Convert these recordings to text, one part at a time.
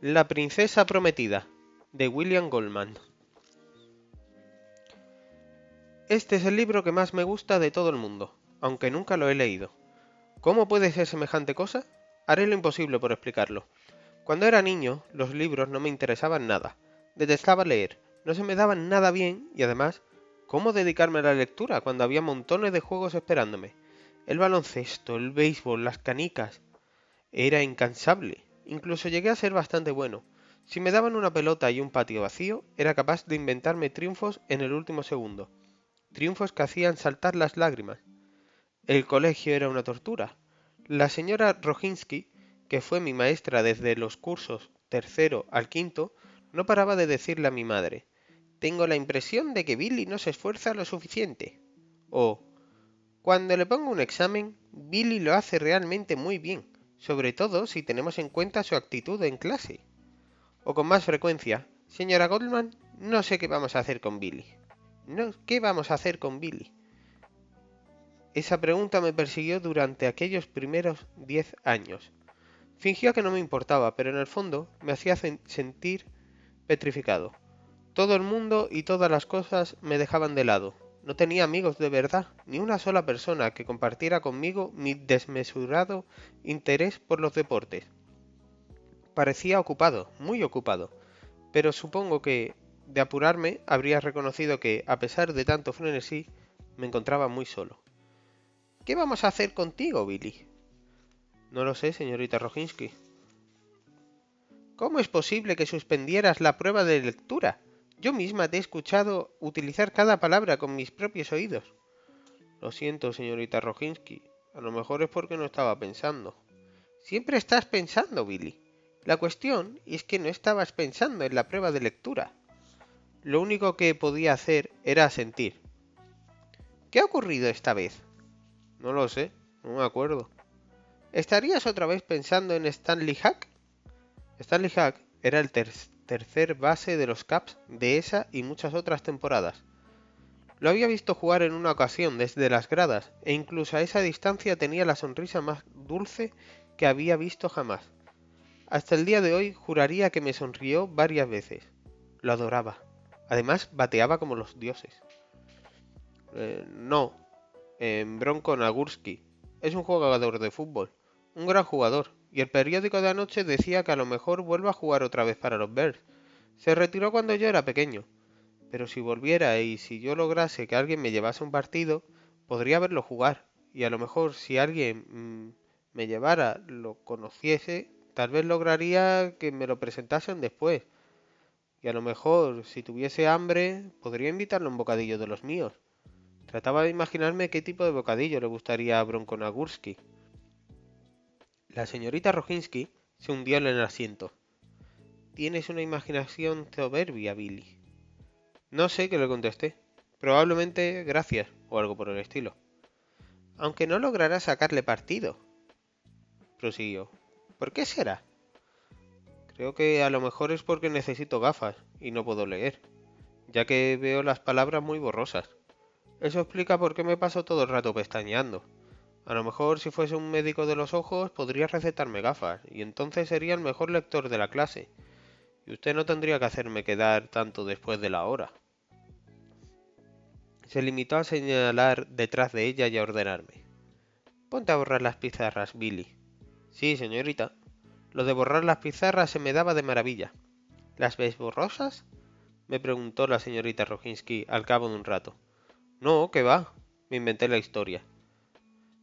La princesa prometida, de William Goldman. Este es el libro que más me gusta de todo el mundo, aunque nunca lo he leído. ¿Cómo puede ser semejante cosa? Haré lo imposible por explicarlo. Cuando era niño, los libros no me interesaban nada. Detestaba leer, no se me daban nada bien y además, ¿cómo dedicarme a la lectura cuando había montones de juegos esperándome? El baloncesto, el béisbol, las canicas. Era incansable. Incluso llegué a ser bastante bueno. Si me daban una pelota y un patio vacío, era capaz de inventarme triunfos en el último segundo. Triunfos que hacían saltar las lágrimas. El colegio era una tortura. La señora Roginski, que fue mi maestra desde los cursos tercero al quinto, no paraba de decirle a mi madre: «Tengo la impresión de que Billy no se esfuerza lo suficiente». O «Cuando le pongo un examen, Billy lo hace realmente muy bien, sobre todo si tenemos en cuenta su actitud en clase». O con más frecuencia: «Señora Goldman, no sé qué vamos a hacer con Billy». No, ¿qué vamos a hacer con Billy? Esa pregunta me persiguió durante aquellos primeros 10 años. Fingía que no me importaba, pero en el fondo me hacía sentir petrificado. Todo el mundo y todas las cosas me dejaban de lado. No tenía amigos de verdad, ni una sola persona que compartiera conmigo mi desmesurado interés por los deportes. Parecía ocupado, muy ocupado, pero supongo que, de apurarme, habría reconocido que, a pesar de tanto frenesí, me encontraba muy solo. ¿Qué vamos a hacer contigo, Billy? No lo sé, señorita Roginski. ¿Cómo es posible que suspendieras la prueba de lectura? Yo misma te he escuchado utilizar cada palabra con mis propios oídos. Lo siento, señorita Roginski. A lo mejor es porque no estaba pensando. Siempre estás pensando, Billy. La cuestión es que no estabas pensando en la prueba de lectura. Lo único que podía hacer era asentir. ¿Qué ha ocurrido esta vez? No lo sé, no me acuerdo. ¿Estarías otra vez pensando en Stanley Hack? Stanley Hack era el tercer base de los Caps de esa y muchas otras temporadas. Lo había visto jugar en una ocasión desde las gradas, e incluso a esa distancia tenía la sonrisa más dulce que había visto jamás. Hasta el día de hoy juraría que me sonrió varias veces. Lo adoraba. Además, bateaba como los dioses. No, Bronco Nagurski. Es un jugador de fútbol. Un gran jugador. Y el periódico de anoche decía que a lo mejor vuelve a jugar otra vez para los Bears. Se retiró cuando yo era pequeño. Pero si volviera y si yo lograse que alguien me llevase un partido, podría verlo jugar. Y a lo mejor si alguien me llevara, lo conociese, tal vez lograría que me lo presentasen después. Y a lo mejor, si tuviese hambre, podría invitarlo a un bocadillo de los míos. Trataba de imaginarme qué tipo de bocadillo le gustaría a Bronco Nagurski. La señorita Roginski se hundió en el asiento. Tienes una imaginación soberbia, Billy. No sé qué le contesté. Probablemente gracias, o algo por el estilo. Aunque no logrará sacarle partido, prosiguió. ¿Por qué será? Creo que a lo mejor es porque necesito gafas y no puedo leer, ya que veo las palabras muy borrosas. Eso explica por qué me paso todo el rato pestañeando. A lo mejor si fuese un médico de los ojos podría recetarme gafas, y entonces sería el mejor lector de la clase, y usted no tendría que hacerme quedar tanto después de la hora. Se limitó a señalar detrás de ella y a ordenarme. Ponte a borrar las pizarras, Billy. Sí, señorita. Lo de borrar las pizarras se me daba de maravilla. ¿Las ves borrosas? Me preguntó la señorita Roginski al cabo de un rato. No, ¿qué va? Me inventé la historia.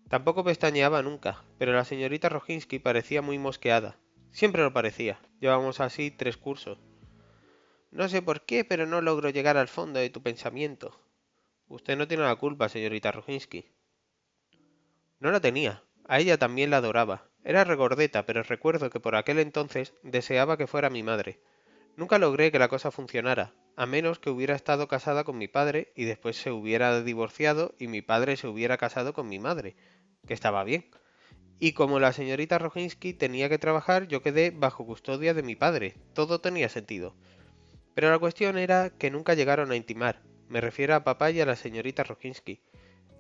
Tampoco pestañeaba nunca, pero la señorita Roginski parecía muy mosqueada. Siempre lo parecía. Llevamos así 3 cursos. No sé por qué, pero no logro llegar al fondo de tu pensamiento. Usted no tiene la culpa, señorita Roginski. No la tenía. A ella también la adoraba. Era regordeta, pero recuerdo que por aquel entonces deseaba que fuera mi madre. Nunca logré que la cosa funcionara, a menos que hubiera estado casada con mi padre y después se hubiera divorciado y mi padre se hubiera casado con mi madre, que estaba bien. Y como la señorita Roginski tenía que trabajar, yo quedé bajo custodia de mi padre. Todo tenía sentido. Pero la cuestión era que nunca llegaron a intimar. Me refiero a papá y a la señorita Roginski.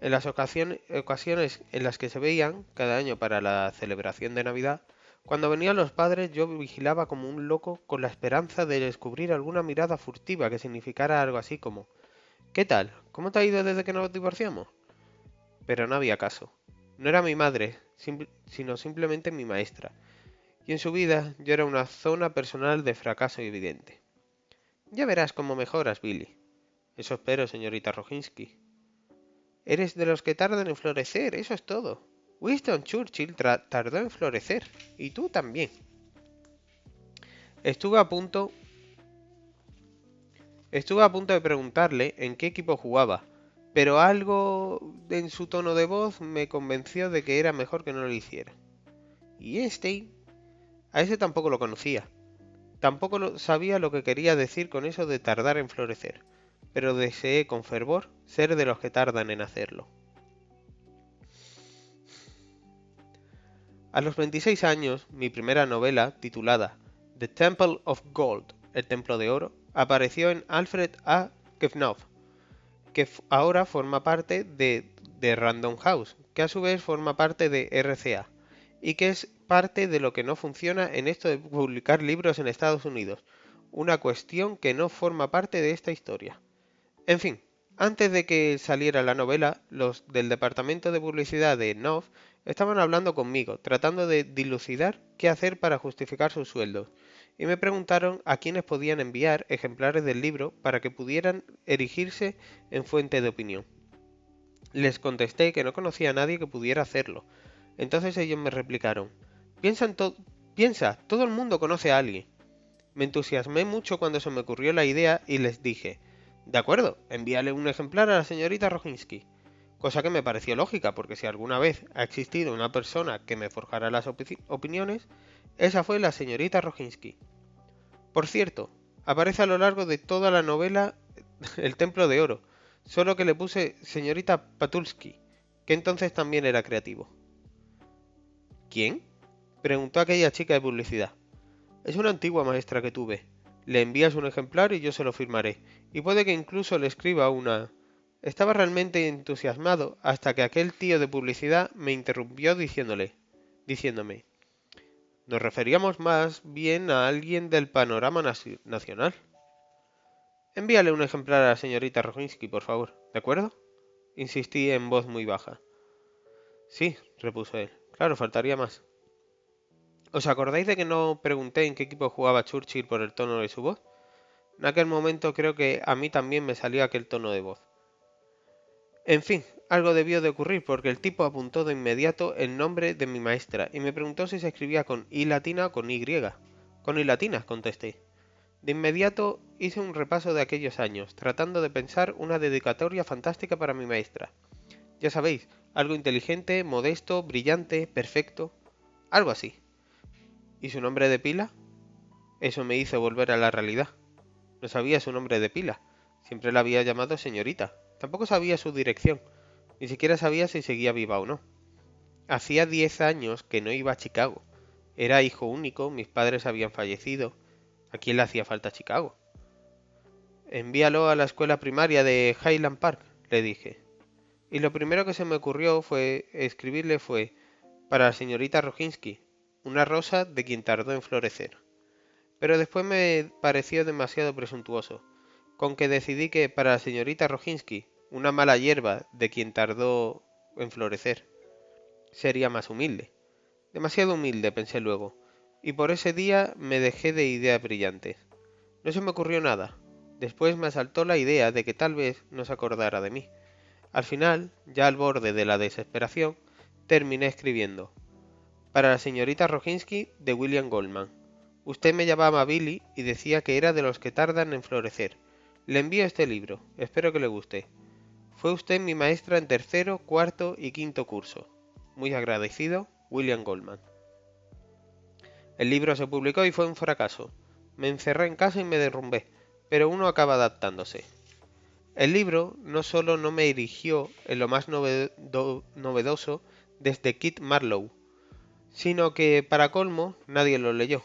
En las ocasiones en las que se veían, cada año para la celebración de Navidad, Cuando venían los padres yo vigilaba como un loco con la esperanza de descubrir alguna mirada furtiva que significara algo así como ¿qué tal? ¿Cómo te ha ido desde que nos divorciamos? Pero no había caso. No era mi madre, sino simplemente mi maestra, y en su vida yo era una zona personal de fracaso evidente. Ya verás cómo mejoras, Billy. Eso espero, señorita Roginski. Eres de los que tardan en florecer, eso es todo. Winston Churchill tardó en florecer, y tú también. Estuve a punto, estuve a punto de preguntarle en qué equipo jugaba, pero algo en su tono de voz me convenció de que era mejor que no lo hiciera. ¿Y a ese tampoco lo conocía. Tampoco sabía lo que quería decir con eso de tardar en florecer, pero deseé con fervor ser de los que tardan en hacerlo. A los 26 años, mi primera novela, titulada The Temple of Gold, El Templo de Oro, apareció en Alfred A. Knopf, que ahora forma parte de Random House, que a su vez forma parte de RCA, y que es parte de lo que no funciona en esto de publicar libros en Estados Unidos, una cuestión que no forma parte de esta historia. En fin, antes de que saliera la novela, los del departamento de publicidad de Knopf estaban hablando conmigo, tratando de dilucidar qué hacer para justificar sus sueldos, y me preguntaron a quiénes podían enviar ejemplares del libro para que pudieran erigirse en fuente de opinión. Les contesté que no conocía a nadie que pudiera hacerlo. Entonces ellos me replicaron, piensa, todo el mundo conoce a alguien. Me entusiasmé mucho cuando se me ocurrió la idea y les dije, de acuerdo, envíale un ejemplar a la señorita Roginski. Cosa que me pareció lógica, porque si alguna vez ha existido una persona que me forjara las opiniones, esa fue la señorita Roginski. Por cierto, aparece a lo largo de toda la novela El Templo de Oro, solo que le puse señorita Patulski, que entonces también era creativo. ¿Quién? Preguntó aquella chica de publicidad. Es una antigua maestra que tuve. Le envías un ejemplar y yo se lo firmaré, y puede que incluso le escriba una... Estaba realmente entusiasmado hasta que aquel tío de publicidad me interrumpió diciéndome, nos referíamos más bien a alguien del panorama nacional. Envíale un ejemplar a la señorita Roginski, por favor, ¿de acuerdo? Insistí en voz muy baja. Sí, repuso él. Claro, faltaría más. ¿Os acordáis de que no pregunté en qué equipo jugaba Churchill por el tono de su voz? En aquel momento creo que a mí también me salió aquel tono de voz. En fin, algo debió de ocurrir porque el tipo apuntó de inmediato el nombre de mi maestra y me preguntó si se escribía con I latina o con Y. Con I latina, contesté. De inmediato hice un repaso de aquellos años, tratando de pensar una dedicatoria fantástica para mi maestra. Ya sabéis, algo inteligente, modesto, brillante, perfecto, algo así. ¿Y su nombre de pila? Eso me hizo volver a la realidad. No sabía su nombre de pila. Siempre la había llamado señorita. Tampoco sabía su dirección. Ni siquiera sabía si seguía viva o no. Hacía 10 años que no iba a Chicago. Era hijo único, mis padres habían fallecido. ¿A quién le hacía falta Chicago? Envíalo a la escuela primaria de Highland Park, le dije. Y lo primero que se me ocurrió fue escribirle fue para la señorita Roginski, una rosa de quien tardó en florecer. Pero después me pareció demasiado presuntuoso, con que decidí que para la señorita Roginski, una mala hierba de quien tardó en florecer, sería más humilde. Demasiado humilde, pensé luego, y por ese día me dejé de ideas brillantes. No se me ocurrió nada. Después me asaltó la idea de que tal vez no se acordara de mí. Al final, ya al borde de la desesperación, terminé escribiendo. Para la señorita Roginski de William Goldman. Usted me llamaba Billy y decía que era de los que tardan en florecer. Le envío este libro, espero que le guste. Fue usted mi maestra en tercero, cuarto y quinto curso. Muy agradecido, William Goldman. El libro se publicó y fue un fracaso. Me encerré en casa y me derrumbé, pero uno acaba adaptándose. El libro no solo no me erigió en lo más novedoso desde Kit Marlowe, sino que, para colmo, nadie lo leyó.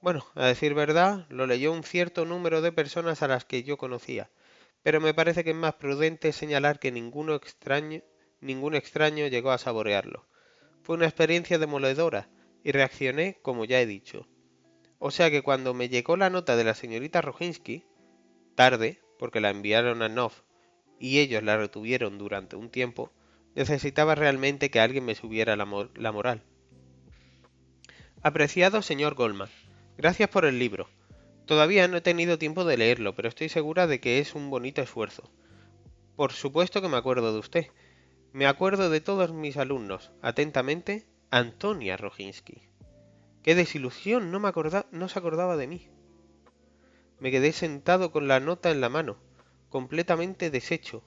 Bueno, a decir verdad, lo leyó un cierto número de personas a las que yo conocía, pero me parece que es más prudente señalar que ningún extraño llegó a saborearlo. Fue una experiencia demoledora, y reaccioné como ya he dicho. O sea que cuando me llegó la nota de la señorita Roginski, tarde, porque la enviaron a Nov y ellos la retuvieron durante un tiempo, necesitaba realmente que alguien me subiera la moral. Apreciado señor Goldman, gracias por el libro. Todavía no he tenido tiempo de leerlo, pero estoy segura de que es un bonito esfuerzo. Por supuesto que me acuerdo de usted. Me acuerdo de todos mis alumnos. Atentamente, Antonia Roginski. ¡Qué desilusión! No se acordaba de mí. Me quedé sentado con la nota en la mano, completamente deshecho.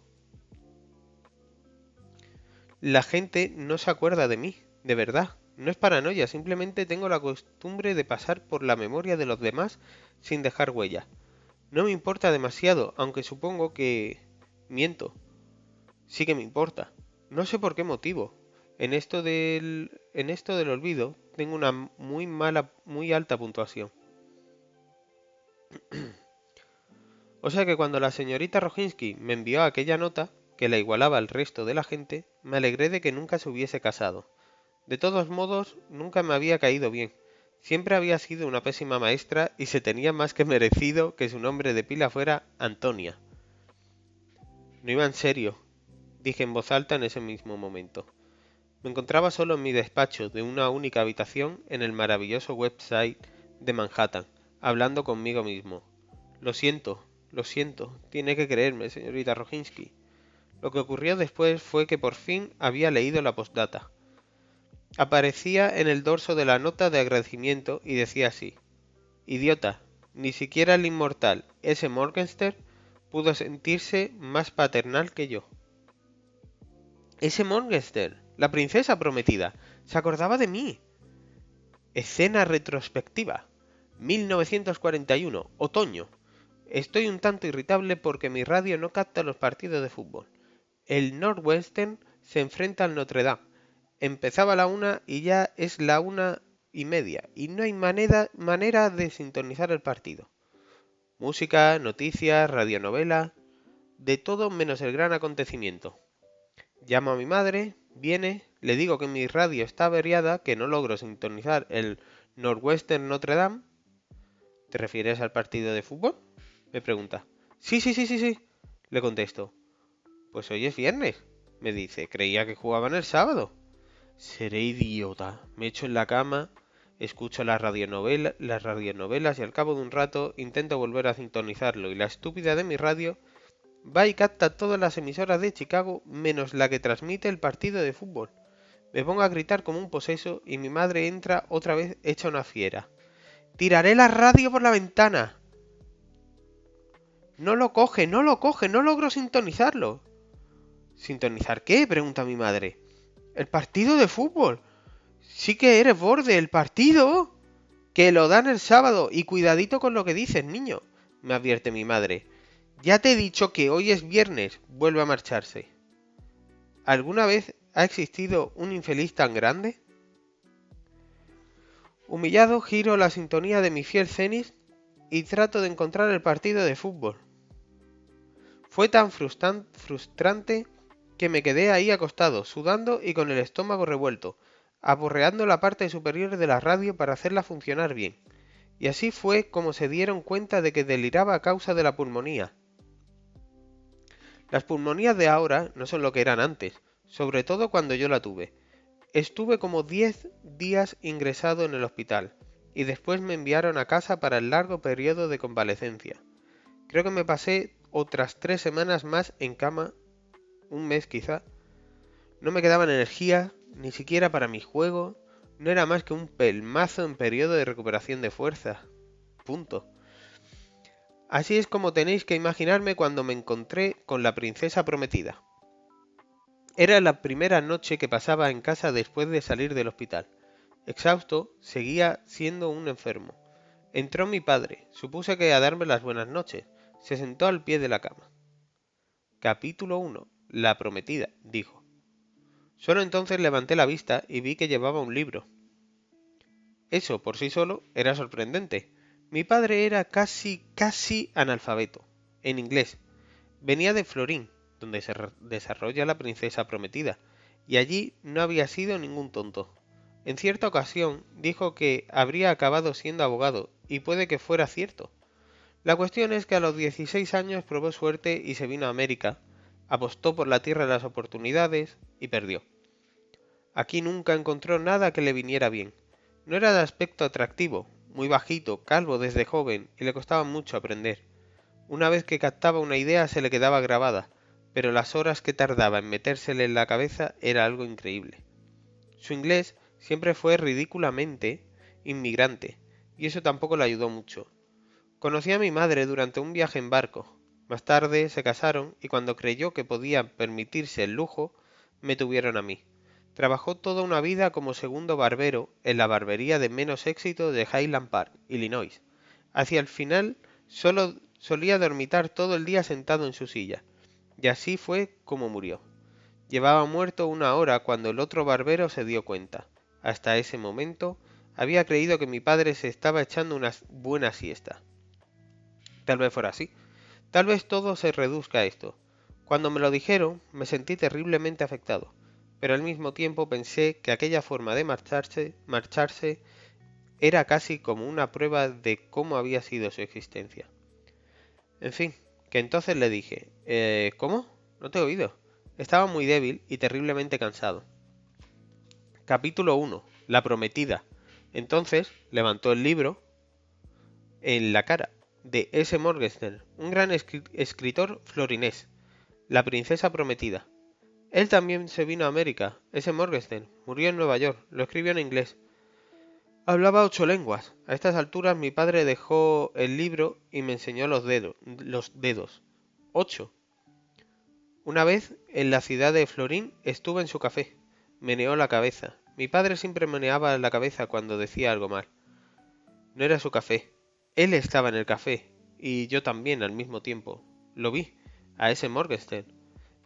La gente no se acuerda de mí, de verdad. No es paranoia, simplemente tengo la costumbre de pasar por la memoria de los demás sin dejar huella. No me importa demasiado, aunque supongo que... Miento. Sí que me importa. No sé por qué motivo. En esto del olvido tengo una muy alta puntuación. O sea que cuando la señorita Roginski me envió aquella nota, que la igualaba al resto de la gente, me alegré de que nunca se hubiese casado. De todos modos, nunca me había caído bien. Siempre había sido una pésima maestra y se tenía más que merecido que su nombre de pila fuera Antonia. No iba en serio, dije en voz alta en ese mismo momento. Me encontraba solo en mi despacho de una única habitación en el maravilloso website de Manhattan, hablando conmigo mismo. Lo siento, tiene que creerme, señorita Roginski. Lo que ocurrió después fue que por fin había leído la postdata. Aparecía en el dorso de la nota de agradecimiento y decía así: Idiota, ni siquiera el inmortal S. Morgenstern pudo sentirse más paternal que yo. S. Morgenstern, la princesa prometida, se acordaba de mí. Escena retrospectiva. 1941, otoño. Estoy un tanto irritable porque mi radio no capta los partidos de fútbol. El Northwestern se enfrenta al Notre Dame. Empezaba a la 1 y ya es la 1:30 y no hay manera de sintonizar el partido. Música, noticias, radionovela, de todo menos el gran acontecimiento. Llamo a mi madre, viene, le digo que mi radio está averiada, que no logro sintonizar el Northwestern Notre Dame. ¿Te refieres al partido de fútbol? Me pregunta. Sí, le contesto. Pues hoy es viernes, me dice. Creía que jugaban el sábado. Seré idiota. Me echo en la cama, escucho las radionovelas y al cabo de un rato intento volver a sintonizarlo y la estúpida de mi radio va y capta todas las emisoras de Chicago menos la que transmite el partido de fútbol. Me pongo a gritar como un poseso y mi madre entra otra vez hecha una fiera. ¡Tiraré la radio por la ventana! No lo coge, no logro sintonizarlo. ¿Sintonizar qué? Pregunta mi madre. El partido de fútbol. Sí que eres borde, el partido. Que lo dan el sábado y cuidadito con lo que dices, niño, me advierte mi madre. Ya te he dicho que hoy es viernes, vuelve a marcharse. ¿Alguna vez ha existido un infeliz tan grande? Humillado giro la sintonía de mi fiel Zenith y trato de encontrar el partido de fútbol. Fue tan frustrante que me quedé ahí acostado, sudando y con el estómago revuelto, aporreando la parte superior de la radio para hacerla funcionar bien. Y así fue como se dieron cuenta de que deliraba a causa de la pulmonía. Las pulmonías de ahora no son lo que eran antes, sobre todo cuando yo la tuve. Estuve como 10 días ingresado en el hospital, y después me enviaron a casa para el largo periodo de convalecencia. Creo que me pasé otras 3 semanas más en cama, un mes quizá. No me quedaba energía, ni siquiera para mi juego, no era más que un pelmazo en periodo de recuperación de fuerza. Punto. Así es como tenéis que imaginarme cuando me encontré con la princesa prometida. Era la primera noche que pasaba en casa después de salir del hospital. Exhausto, seguía siendo un enfermo. Entró mi padre, supuse que a darme las buenas noches. Se sentó al pie de la cama. Capítulo 1. La prometida, dijo. Solo entonces levanté la vista y vi que llevaba un libro. Eso, por sí solo, era sorprendente. Mi padre era casi analfabeto, en inglés. Venía de Florín, donde se desarrolla la princesa prometida, y allí no había sido ningún tonto. En cierta ocasión dijo que habría acabado siendo abogado, y puede que fuera cierto. La cuestión es que a los 16 años probó suerte y se vino a América, apostó por la tierra de las oportunidades y perdió. Aquí nunca encontró nada que le viniera bien. No era de aspecto atractivo, muy bajito, calvo desde joven, y le costaba mucho aprender. Una vez que captaba una idea se le quedaba grabada, pero las horas que tardaba en metérsele en la cabeza era algo increíble. Su inglés siempre fue ridículamente inmigrante, y eso tampoco le ayudó mucho. Conocí a mi madre durante un viaje en barco. Más tarde se casaron y cuando creyó que podía permitirse el lujo, me tuvieron a mí. Trabajó toda una vida como segundo barbero en la barbería de menos éxito de Highland Park, Illinois. Hacia el final solo solía dormitar todo el día sentado en su silla. Y así fue como murió. Llevaba muerto una hora cuando el otro barbero se dio cuenta. Hasta ese momento había creído que mi padre se estaba echando una buena siesta. Tal vez fuera así. Tal vez todo se reduzca a esto. Cuando me lo dijeron, me sentí terriblemente afectado, pero al mismo tiempo pensé que aquella forma de marcharse era casi como una prueba de cómo había sido su existencia. En fin, que entonces le dije, ¿cómo? No te he oído. Estaba muy débil y terriblemente cansado. Capítulo 1. La prometida. Entonces levantó el libro en la cara de S. Morgenstern, un gran escritor florinés, La princesa prometida. Él también se vino a América. S. Morgenstern murió en Nueva York, lo escribió en inglés. Hablaba 8 lenguas. A estas alturas mi padre dejó el libro y me enseñó los dedos. 8. Una vez, en la ciudad de Florín, estuve en su café. Meneó la cabeza. Mi padre siempre meneaba la cabeza cuando decía algo mal. No era su café. Él estaba en el café, y yo también al mismo tiempo. Lo vi, a ese Morgenstern.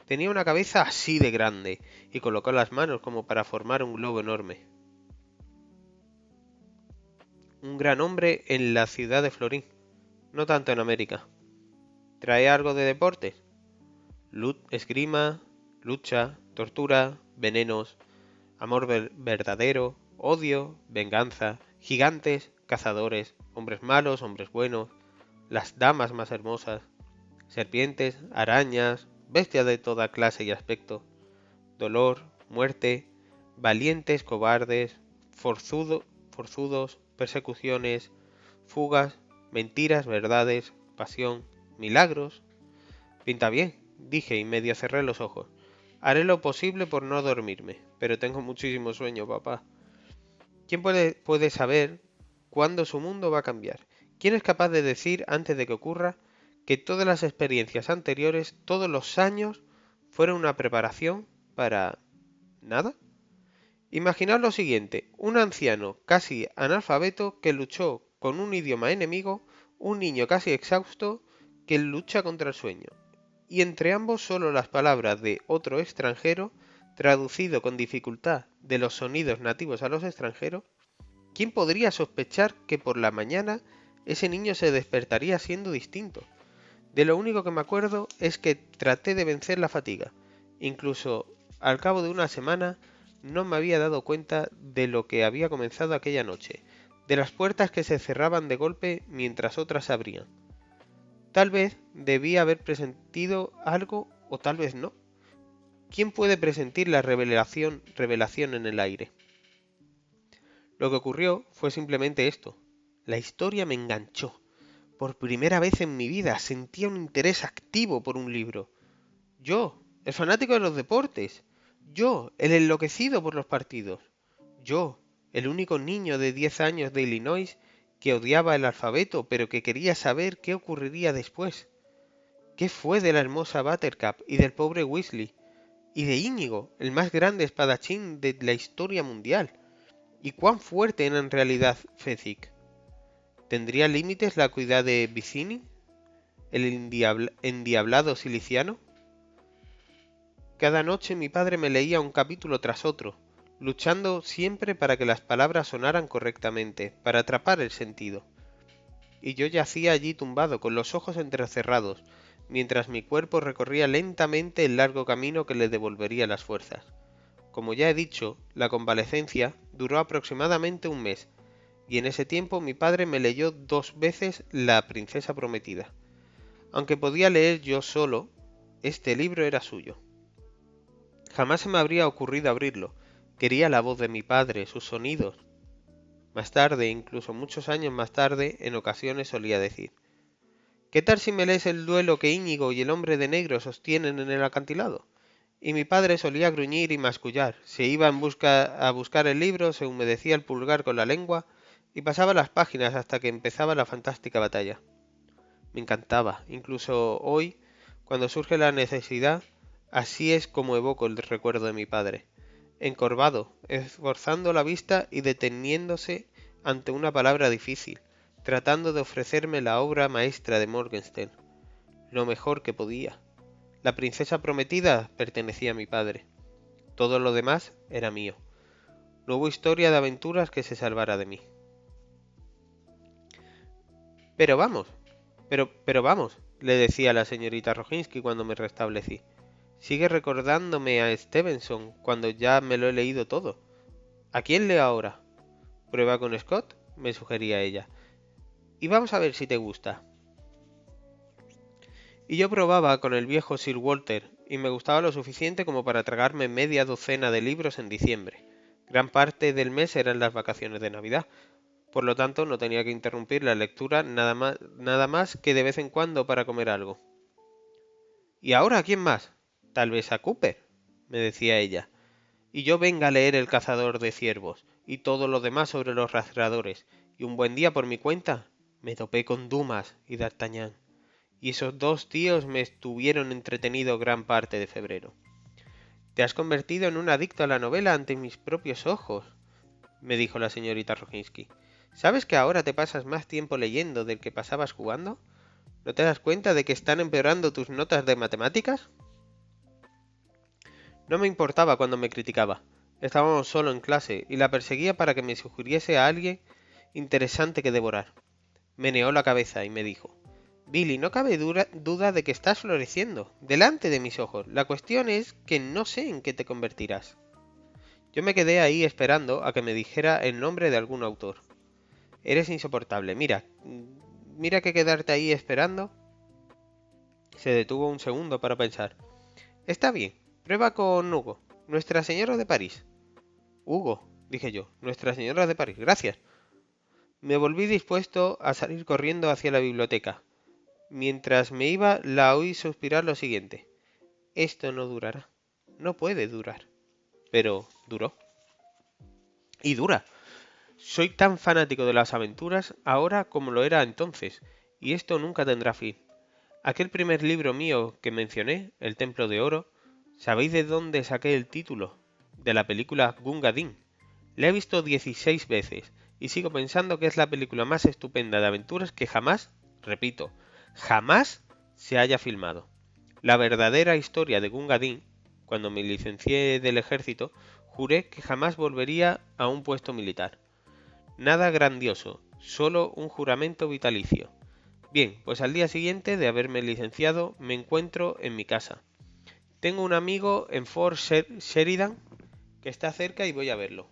Tenía una cabeza así de grande, y colocó las manos como para formar un globo enorme. Un gran hombre en la ciudad de Florín, no tanto en América. ¿Trae algo de deportes? Esgrima, lucha, tortura, venenos, amor verdadero, odio, venganza, gigantes, cazadores, hombres malos, hombres buenos, las damas más hermosas, serpientes, arañas, bestias de toda clase y aspecto, dolor, muerte, valientes, cobardes, forzudos, persecuciones, fugas, mentiras, verdades, pasión, milagros. Pinta bien, dije y medio cerré los ojos. Haré lo posible por no dormirme, pero tengo muchísimo sueño, papá. ¿Quién puede saber cuándo su mundo va a cambiar? ¿Quién es capaz de decir antes de que ocurra que todas las experiencias anteriores, todos los años, fueron una preparación para nada? Imaginad lo siguiente, un anciano casi analfabeto que luchó con un idioma enemigo, un niño casi exhausto que lucha contra el sueño, y entre ambos solo las palabras de otro extranjero, traducido con dificultad de los sonidos nativos a los extranjeros. ¿Quién podría sospechar que por la mañana ese niño se despertaría siendo distinto? De lo único que me acuerdo es que traté de vencer la fatiga. Incluso al cabo de una semana no me había dado cuenta de lo que había comenzado aquella noche, de las puertas que se cerraban de golpe mientras otras se abrían. Tal vez debía haber presentido algo o tal vez no. ¿Quién puede presentir la revelación en el aire? Lo que ocurrió fue simplemente esto. La historia me enganchó. Por primera vez en mi vida sentía un interés activo por un libro. Yo, el fanático de los deportes. Yo, el enloquecido por los partidos. Yo, el único niño de 10 años de Illinois que odiaba el alfabeto pero que quería saber qué ocurriría después. ¿Qué fue de la hermosa Buttercup y del pobre Weasley? Y de Íñigo, el más grande espadachín de la historia mundial. ¿Y cuán fuerte era en realidad Fezzik? ¿Tendría límites la cuidad de Vicini, el endiablado siliciano? Cada noche mi padre me leía un capítulo tras otro, luchando siempre para que las palabras sonaran correctamente, para atrapar el sentido. Y yo yacía allí tumbado, con los ojos entrecerrados, mientras mi cuerpo recorría lentamente el largo camino que le devolvería las fuerzas. Como ya he dicho, la convalecencia duró aproximadamente un mes, y en ese tiempo mi padre me leyó 2 veces La princesa prometida. Aunque podía leer yo solo, este libro era suyo. Jamás se me habría ocurrido abrirlo. Quería la voz de mi padre, sus sonidos. Más tarde, incluso muchos años más tarde, en ocasiones solía decir: ¿qué tal si me lees el duelo que Íñigo y el hombre de negro sostienen en el acantilado? Y mi padre solía gruñir y mascullar. Se iba a buscar el libro, se humedecía el pulgar con la lengua y pasaba las páginas hasta que empezaba la fantástica batalla. Me encantaba, incluso hoy, cuando surge la necesidad, así es como evoco el recuerdo de mi padre, encorvado, esforzando la vista y deteniéndose ante una palabra difícil, tratando de ofrecerme la obra maestra de Morgenstern, lo mejor que podía. La princesa prometida pertenecía a mi padre, todo lo demás era mío. No hubo historia de aventuras que se salvara de mí. Pero vamos, pero vamos, le decía a la señorita Roginski cuando me restablecí. Sigue recordándome a Stevenson cuando ya me lo he leído todo. ¿A quién leo ahora? Prueba con Scott, me sugería ella. Y vamos a ver si te gusta. Y yo probaba con el viejo Sir Walter, y me gustaba lo suficiente como para tragarme media docena de libros en diciembre. Gran parte del mes eran las vacaciones de Navidad, por lo tanto no tenía que interrumpir la lectura nada más que de vez en cuando para comer algo. ¿Y ahora a quién más? Tal vez a Cooper, me decía ella. Y yo venga a leer El cazador de ciervos y todo lo demás sobre los rastreadores, y un buen día por mi cuenta me topé con Dumas y D'Artagnan, y esos dos tíos me estuvieron entretenido gran parte de febrero. Te has convertido en un adicto a la novela ante mis propios ojos, me dijo la señorita Roginski. ¿Sabes que ahora te pasas más tiempo leyendo del que pasabas jugando? ¿No te das cuenta de que están empeorando tus notas de matemáticas? No me importaba cuando me criticaba. Estábamos solo en clase y la perseguía para que me sugiriese a alguien interesante que devorar. Meneó la cabeza y me dijo: Billy, no cabe duda de que estás floreciendo, delante de mis ojos. La cuestión es que no sé en qué te convertirás. Yo me quedé ahí esperando a que me dijera el nombre de algún autor. Eres insoportable, mira que quedarte ahí esperando. Se detuvo un segundo para pensar. Está bien, prueba con Hugo, Nuestra Señora de París. Hugo, dije yo, Nuestra Señora de París, gracias. Me volví dispuesto a salir corriendo hacia la biblioteca. Mientras me iba, la oí suspirar lo siguiente: esto no durará, no puede durar. Pero duró. Y dura. Soy tan fanático de las aventuras ahora como lo era entonces, y esto nunca tendrá fin. Aquel primer libro mío que mencioné, El Templo de Oro, ¿sabéis de dónde saqué el título? De la película Gunga Din. La he visto 16 veces y sigo pensando que es la película más estupenda de aventuras que jamás, repito, jamás se haya filmado. La verdadera historia de Gunga Din, cuando me licencié del ejército, juré que jamás volvería a un puesto militar. Nada grandioso, solo un juramento vitalicio. Bien, pues al día siguiente de haberme licenciado me encuentro en mi casa. Tengo un amigo en Fort Sheridan que está cerca y voy a verlo.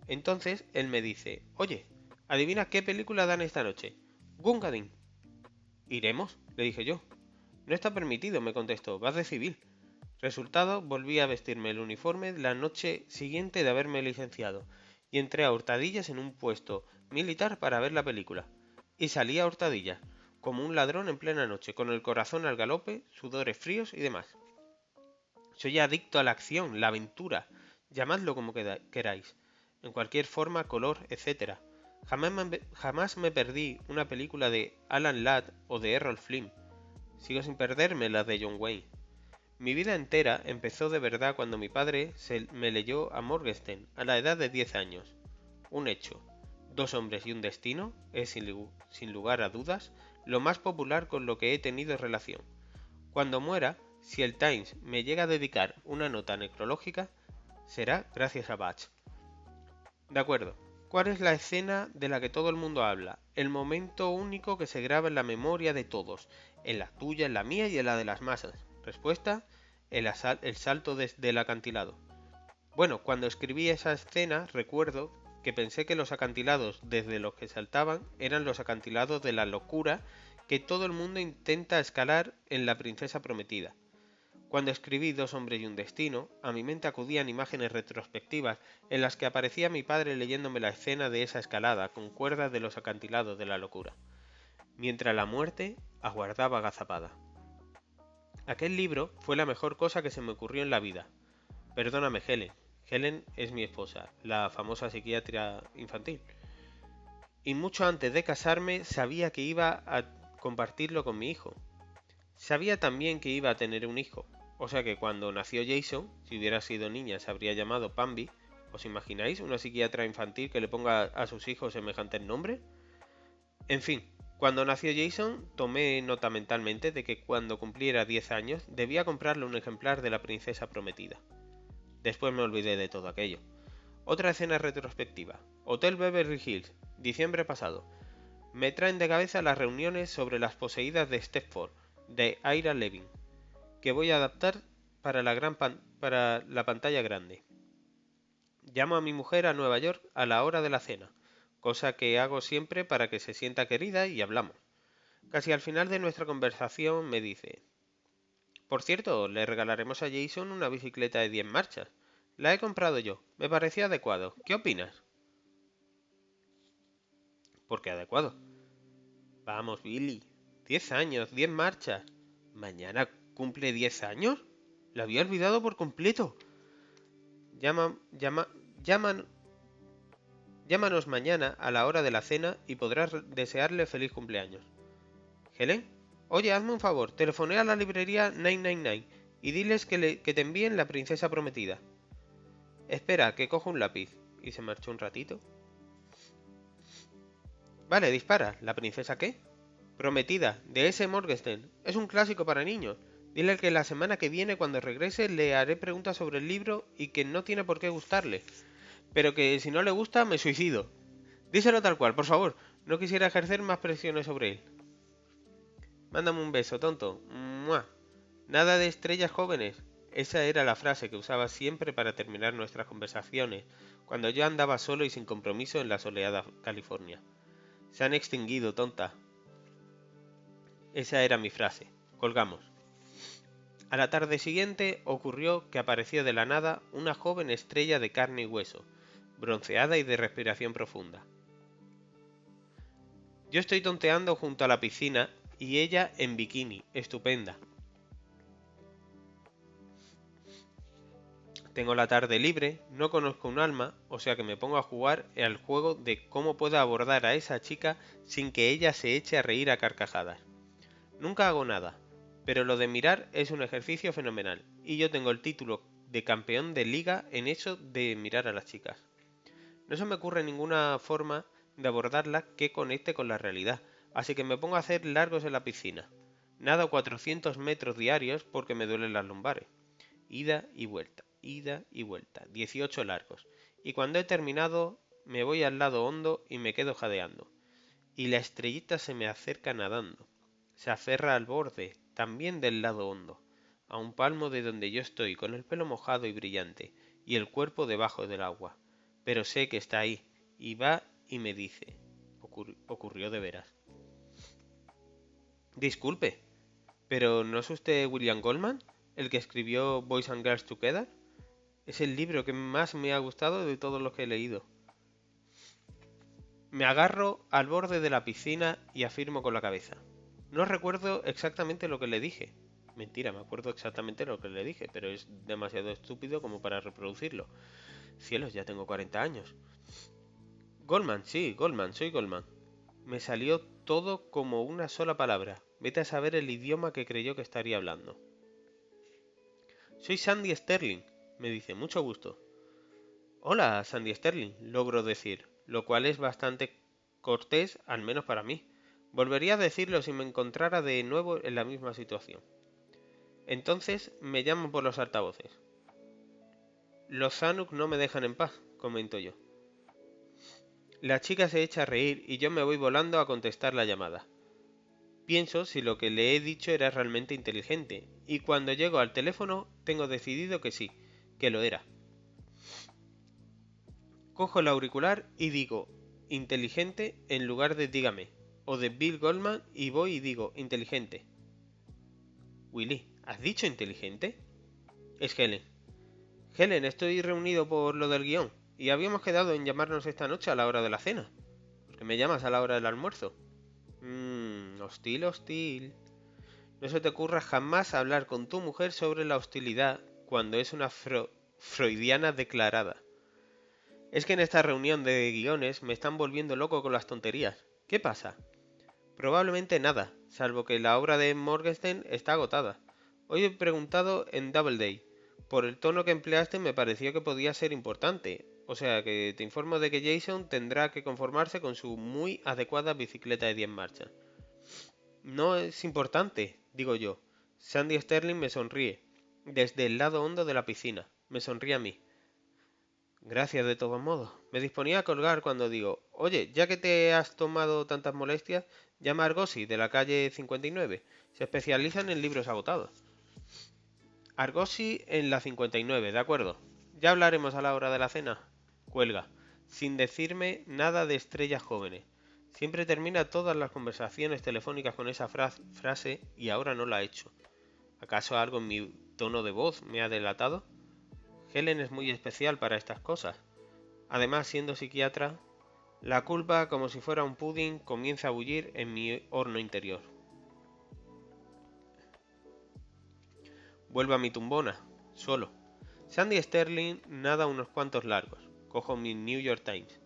Entonces él me dice: oye, adivina qué película dan esta noche. Gunga Din. ¿Iremos?, le dije yo. No está permitido, me contestó, vas de civil. Resultado, volví a vestirme el uniforme la noche siguiente de haberme licenciado y entré a hurtadillas en un puesto militar para ver la película. Y salí a hurtadillas, como un ladrón en plena noche, con el corazón al galope, sudores fríos y demás. Soy adicto a la acción, la aventura, llamadlo como queráis, en cualquier forma, color, etc. Jamás me perdí una película de Alan Ladd o de Errol Flynn. Sigo sin perderme las de John Wayne. Mi vida entera empezó de verdad cuando mi padre me leyó a Morgenstern a la edad de 10 años. Un hecho, Dos hombres y un destino es sin lugar a dudas lo más popular con lo que he tenido relación. Cuando muera, si el Times me llega a dedicar una nota necrológica, será gracias a Bach. De acuerdo. ¿Cuál es la escena de la que todo el mundo habla? El momento único que se graba en la memoria de todos, en la tuya, en la mía y en la de las masas. Respuesta: el salto desde el acantilado. Bueno, cuando escribí esa escena recuerdo que pensé que los acantilados desde los que saltaban eran los acantilados de la locura que todo el mundo intenta escalar en La Princesa Prometida. Cuando escribí Dos hombres y un destino, a mi mente acudían imágenes retrospectivas en las que aparecía mi padre leyéndome la escena de esa escalada con cuerdas de los acantilados de la locura, mientras la muerte aguardaba agazapada. Aquel libro fue la mejor cosa que se me ocurrió en la vida. Perdóname, Helen. Helen es mi esposa, la famosa psiquiatra infantil. Y mucho antes de casarme sabía que iba a compartirlo con mi hijo. Sabía también que iba a tener un hijo, o sea que cuando nació Jason, si hubiera sido niña se habría llamado Pambi. ¿Os imagináis una psiquiatra infantil que le ponga a sus hijos semejantes nombres? En fin, cuando nació Jason tomé nota mentalmente de que cuando cumpliera 10 años debía comprarle un ejemplar de La Princesa Prometida. Después me olvidé de todo aquello. Otra escena retrospectiva. Hotel Beverly Hills, diciembre pasado. Me traen de cabeza las reuniones sobre las poseídas de Stepford, de Ira Levin, que voy a adaptar para la pantalla grande. Llamo a mi mujer a Nueva York a la hora de la cena, cosa que hago siempre para que se sienta querida y hablamos. Casi al final de nuestra conversación me dice: por cierto, le regalaremos a Jason una bicicleta de 10 marchas. La he comprado yo, me pareció adecuado. ¿Qué opinas? ¿Por qué adecuado? Vamos, Billy. 10 años, 10 marchas. ¿Mañana cumple 10 años? La había olvidado por completo. Llama, llama, llaman, Llámanos mañana a la hora de la cena y podrás desearle feliz cumpleaños. ¿Helen? Oye, hazme un favor, telefonea a la librería 999 y diles que te envíen La Princesa Prometida. Espera, que cojo un lápiz. Y se marchó un ratito. Vale, dispara. ¿La princesa qué? Prometida, de S. Morgenstern. Es un clásico para niños. Dile que la semana que viene, cuando regrese, le haré preguntas sobre el libro y que no tiene por qué gustarle. Pero que si no le gusta, me suicido. Díselo tal cual, por favor. No quisiera ejercer más presiones sobre él. Mándame un beso, tonto. ¡Mua! Nada de estrellas jóvenes. Esa era la frase que usaba siempre para terminar nuestras conversaciones, cuando yo andaba solo y sin compromiso en la soleada California. Se han extinguido, tonta. Esa era mi frase. Colgamos. A la tarde siguiente ocurrió que apareció de la nada una joven estrella de carne y hueso, bronceada y de respiración profunda. Yo estoy tonteando junto a la piscina y ella en bikini, estupenda. Tengo la tarde libre, no conozco un alma, o sea que me pongo a jugar al juego de cómo puedo abordar a esa chica sin que ella se eche a reír a carcajadas. Nunca hago nada, pero lo de mirar es un ejercicio fenomenal, y yo tengo el título de campeón de liga en eso de mirar a las chicas. No se me ocurre ninguna forma de abordarla que conecte con la realidad, así que me pongo a hacer largos en la piscina. Nado 400 metros diarios porque me duelen las lumbares. Ida y vuelta, 18 largos. Y cuando he terminado, me voy al lado hondo y me quedo jadeando. Y la estrellita se me acerca nadando. Se aferra al borde, también del lado hondo, a un palmo de donde yo estoy, con el pelo mojado y brillante, y el cuerpo debajo del agua. Pero sé que está ahí, y va y me dice: ocurrió de veras. Disculpe, ¿pero no es usted William Goldman, el que escribió Boys and Girls Together? Es el libro que más me ha gustado de todos los que he leído. Me agarro al borde de la piscina y afirmo con la cabeza. No recuerdo exactamente lo que le dije. Mentira, me acuerdo exactamente lo que le dije, pero es demasiado estúpido como para reproducirlo. Cielos, ya tengo 40 años. Goldman, sí, Goldman, soy Goldman. Me salió todo como una sola palabra. Vete a saber el idioma que creyó que estaría hablando. Soy Sandy Sterling, me dice, mucho gusto. Hola, Sandy Sterling, logro decir, lo cual es bastante cortés, al menos para mí. Volvería a decirlo si me encontrara de nuevo en la misma situación. Entonces me llaman por los altavoces. Los Zanuck no me dejan en paz, comento yo. La chica se echa a reír y yo me voy volando a contestar la llamada. Pienso si lo que le he dicho era realmente inteligente, y cuando llego al teléfono tengo decidido que sí, que lo era. Cojo el auricular y digo inteligente en lugar de dígame, o de Bill Goldman y voy y digo inteligente. Willy, ¿has dicho inteligente? Es Helen. Helen, estoy reunido por lo del guión y habíamos quedado en llamarnos esta noche a la hora de la cena. ¿Por qué me llamas a la hora del almuerzo? Hostil, hostil. No se te ocurra jamás hablar con tu mujer sobre la hostilidad cuando es una freudiana declarada. Es que en esta reunión de guiones me están volviendo loco con las tonterías. ¿Qué pasa? Probablemente nada, salvo que la obra de Morgenstern está agotada. Hoy he preguntado en Doubleday. Por el tono que empleaste me pareció que podía ser importante. O sea que te informo de que Jason tendrá que conformarse con su muy adecuada bicicleta de 10 marchas. No es importante, digo yo. Sandy Sterling me sonríe. Desde el lado hondo de la piscina. Me sonríe a mí. Gracias de todos modos. Me disponía a colgar cuando digo, oye, ya que te has tomado tantas molestias, llama a Argosy de la calle 59. Se especializan en libros agotados. Argosy en la 59, ¿de acuerdo? Ya hablaremos a la hora de la cena. Cuelga, sin decirme nada de estrellas jóvenes. Siempre termina todas las conversaciones telefónicas con esa frase y ahora no la ha hecho. ¿Acaso algo en mi tono de voz me ha delatado? Helen es muy especial para estas cosas. Además, siendo psiquiatra, la culpa, como si fuera un pudding, comienza a bullir en mi horno interior. Vuelvo a mi tumbona, solo. Sandy Sterling nada unos cuantos largos. Cojo mi New York Times.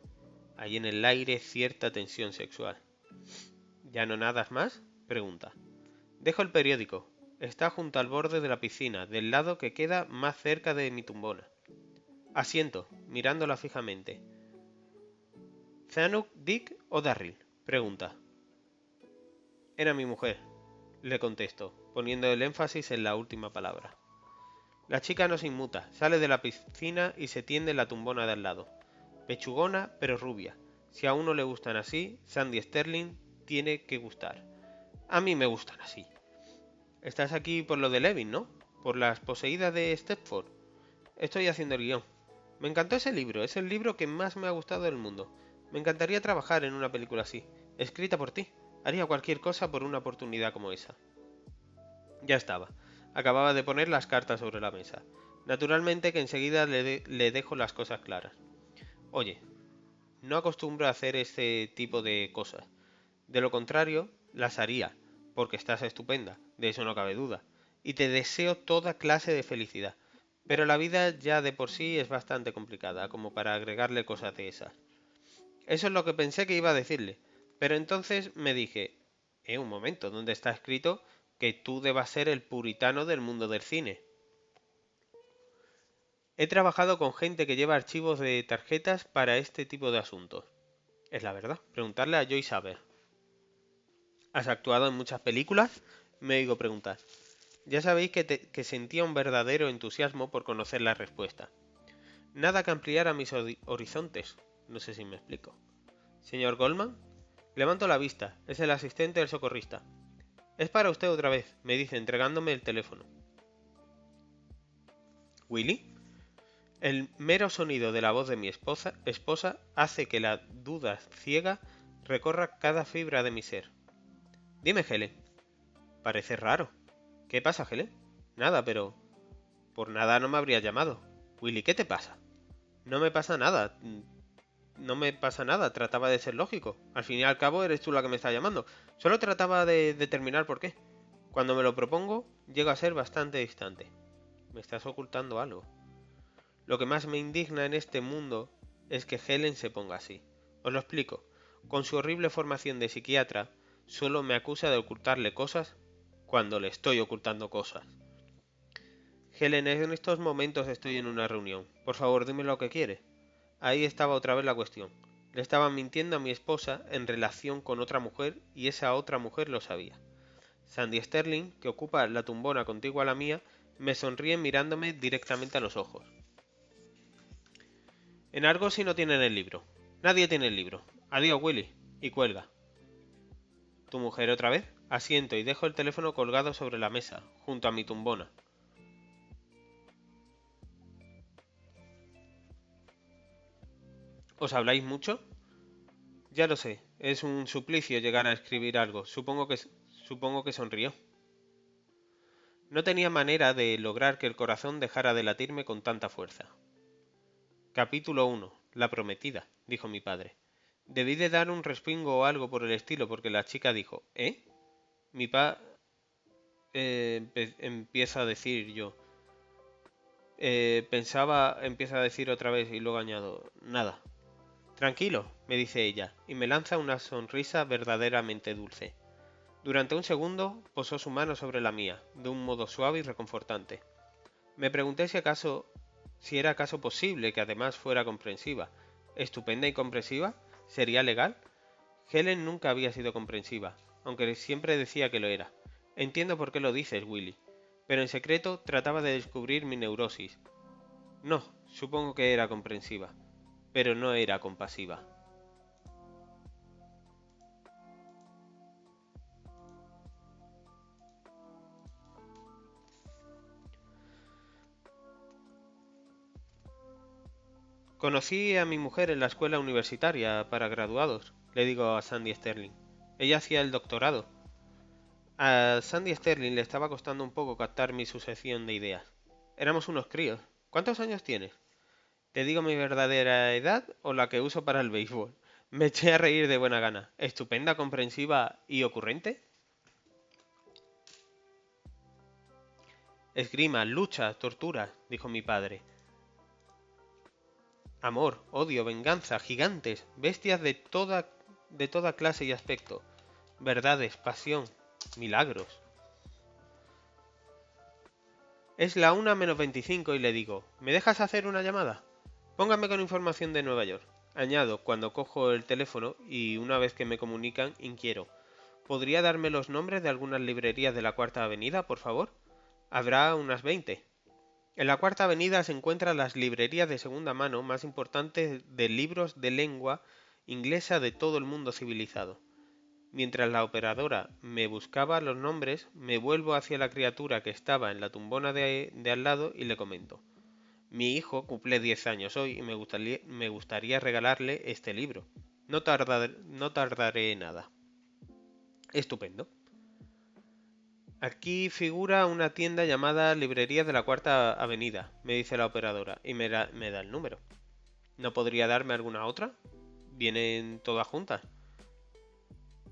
Hay en el aire cierta tensión sexual. ¿Ya no nadas más? Pregunta. Dejo el periódico. Está junto al borde de la piscina, del lado que queda más cerca de mi tumbona. Asiento, mirándola fijamente. ¿Zanuck, Dick o Darryl? Pregunta. Era mi mujer, le contesto, poniendo el énfasis en la última palabra. La chica no se inmuta, sale de la piscina y se tiende en la tumbona de al lado. Pechugona, pero rubia. Si a uno le gustan así, Sandy Sterling tiene que gustar. A mí me gustan así. Estás aquí por lo de Levin, ¿no? Por las poseídas de Stepford. Estoy haciendo el guión. Me encantó ese libro, es el libro que más me ha gustado del mundo. Me encantaría trabajar en una película así, escrita por ti. Haría cualquier cosa por una oportunidad como esa. Ya estaba. Acababa de poner las cartas sobre la mesa. Naturalmente que enseguida le dejo las cosas claras. Oye, no acostumbro a hacer este tipo de cosas. De lo contrario, las haría, porque estás estupenda, de eso no cabe duda. Y te deseo toda clase de felicidad. Pero la vida ya de por sí es bastante complicada, como para agregarle cosas de esas. Eso es lo que pensé que iba a decirle. Pero entonces me dije, un momento, ¿dónde está escrito que tú debas ser el puritano del mundo del cine? He trabajado con gente que lleva archivos de tarjetas para este tipo de asuntos. Es la verdad. Preguntarle a Joy Saber. ¿Has actuado en muchas películas? Me oigo preguntar. Ya sabéis que sentía un verdadero entusiasmo por conocer la respuesta. Nada que ampliara mis horizontes. No sé si me explico. ¿Señor Goldman? Levanto la vista. Es el asistente del socorrista. Es para usted otra vez, me dice entregándome el teléfono. ¿Willy? El mero sonido de la voz de mi esposa hace que la duda ciega recorra cada fibra de mi ser. Dime, Helen. Parece raro. ¿Qué pasa, Helen? Nada, pero... Por nada no me habría llamado. Willy, ¿qué te pasa? No me pasa nada. No me pasa nada. Trataba de ser lógico. Al fin y al cabo eres tú la que me está llamando. Solo trataba de determinar por qué. Cuando me lo propongo, llego a ser bastante distante. Me estás ocultando algo. Lo que más me indigna en este mundo es que Helen se ponga así. Os lo explico. Con su horrible formación de psiquiatra, solo me acusa de ocultarle cosas cuando le estoy ocultando cosas. Helen, en estos momentos estoy en una reunión. Por favor, dime lo que quiere. Ahí estaba otra vez la cuestión. Le estaban mintiendo a mi esposa en relación con otra mujer y esa otra mujer lo sabía. Sandy Sterling, que ocupa la tumbona contigua a la mía, me sonríe mirándome directamente a los ojos. En Argosy no tienen el libro. Nadie tiene el libro. Adiós, Willy. Y cuelga. ¿Tu mujer otra vez? Asiento y dejo el teléfono colgado sobre la mesa, junto a mi tumbona. ¿Os habláis mucho? Ya lo sé, es un suplicio llegar a escribir algo. Supongo que sonrió. No tenía manera de lograr que el corazón dejara de latirme con tanta fuerza. Capítulo 1. La prometida, dijo mi padre. Debí de dar un respingo o algo por el estilo porque la chica dijo, ¿eh? Mi pa... empieza a decir yo. Empieza a decir otra vez y luego añado, nada. Tranquilo, me dice ella, y me lanza una sonrisa verdaderamente dulce. Durante un segundo posó su mano sobre la mía, de un modo suave y reconfortante. Me pregunté si era acaso posible que además fuera comprensiva. ¿Estupenda y comprensiva? ¿Sería legal? Helen nunca había sido comprensiva, aunque siempre decía que lo era. Entiendo por qué lo dices, Willy. Pero en secreto trataba de descubrir mi neurosis. No, supongo que era comprensiva, pero no era compasiva. Conocí a mi mujer en la escuela universitaria para graduados, le digo a Sandy Sterling. Ella hacía el doctorado. A Sandy Sterling le estaba costando un poco captar mi sucesión de ideas. Éramos unos críos. ¿Cuántos años tienes? ¿Te digo mi verdadera edad o la que uso para el béisbol? Me eché a reír de buena gana. ¿Estupenda, comprensiva y ocurrente? Esgrima, lucha, tortura, dijo mi padre. Amor, odio, venganza, gigantes, bestias de toda clase y aspecto. Verdades, pasión, milagros. Es la 1:25 y le digo, ¿me dejas hacer una llamada? Póngame con información de Nueva York. Añado cuando cojo el teléfono y una vez que me comunican, inquiero. ¿Podría darme los nombres de algunas librerías de la Cuarta Avenida, por favor? Habrá unas 20. En la Cuarta Avenida se encuentran las librerías de segunda mano más importantes de libros de lengua inglesa de todo el mundo civilizado. Mientras la operadora me buscaba los nombres, me vuelvo hacia la criatura que estaba en la tumbona de al lado y le comento. Mi hijo cumple 10 años hoy y me gustaría regalarle este libro. No tardaré nada. Estupendo. Aquí figura una tienda llamada Librería de la Cuarta Avenida, me dice la operadora, y me da el número. ¿No podría darme alguna otra? Vienen todas juntas.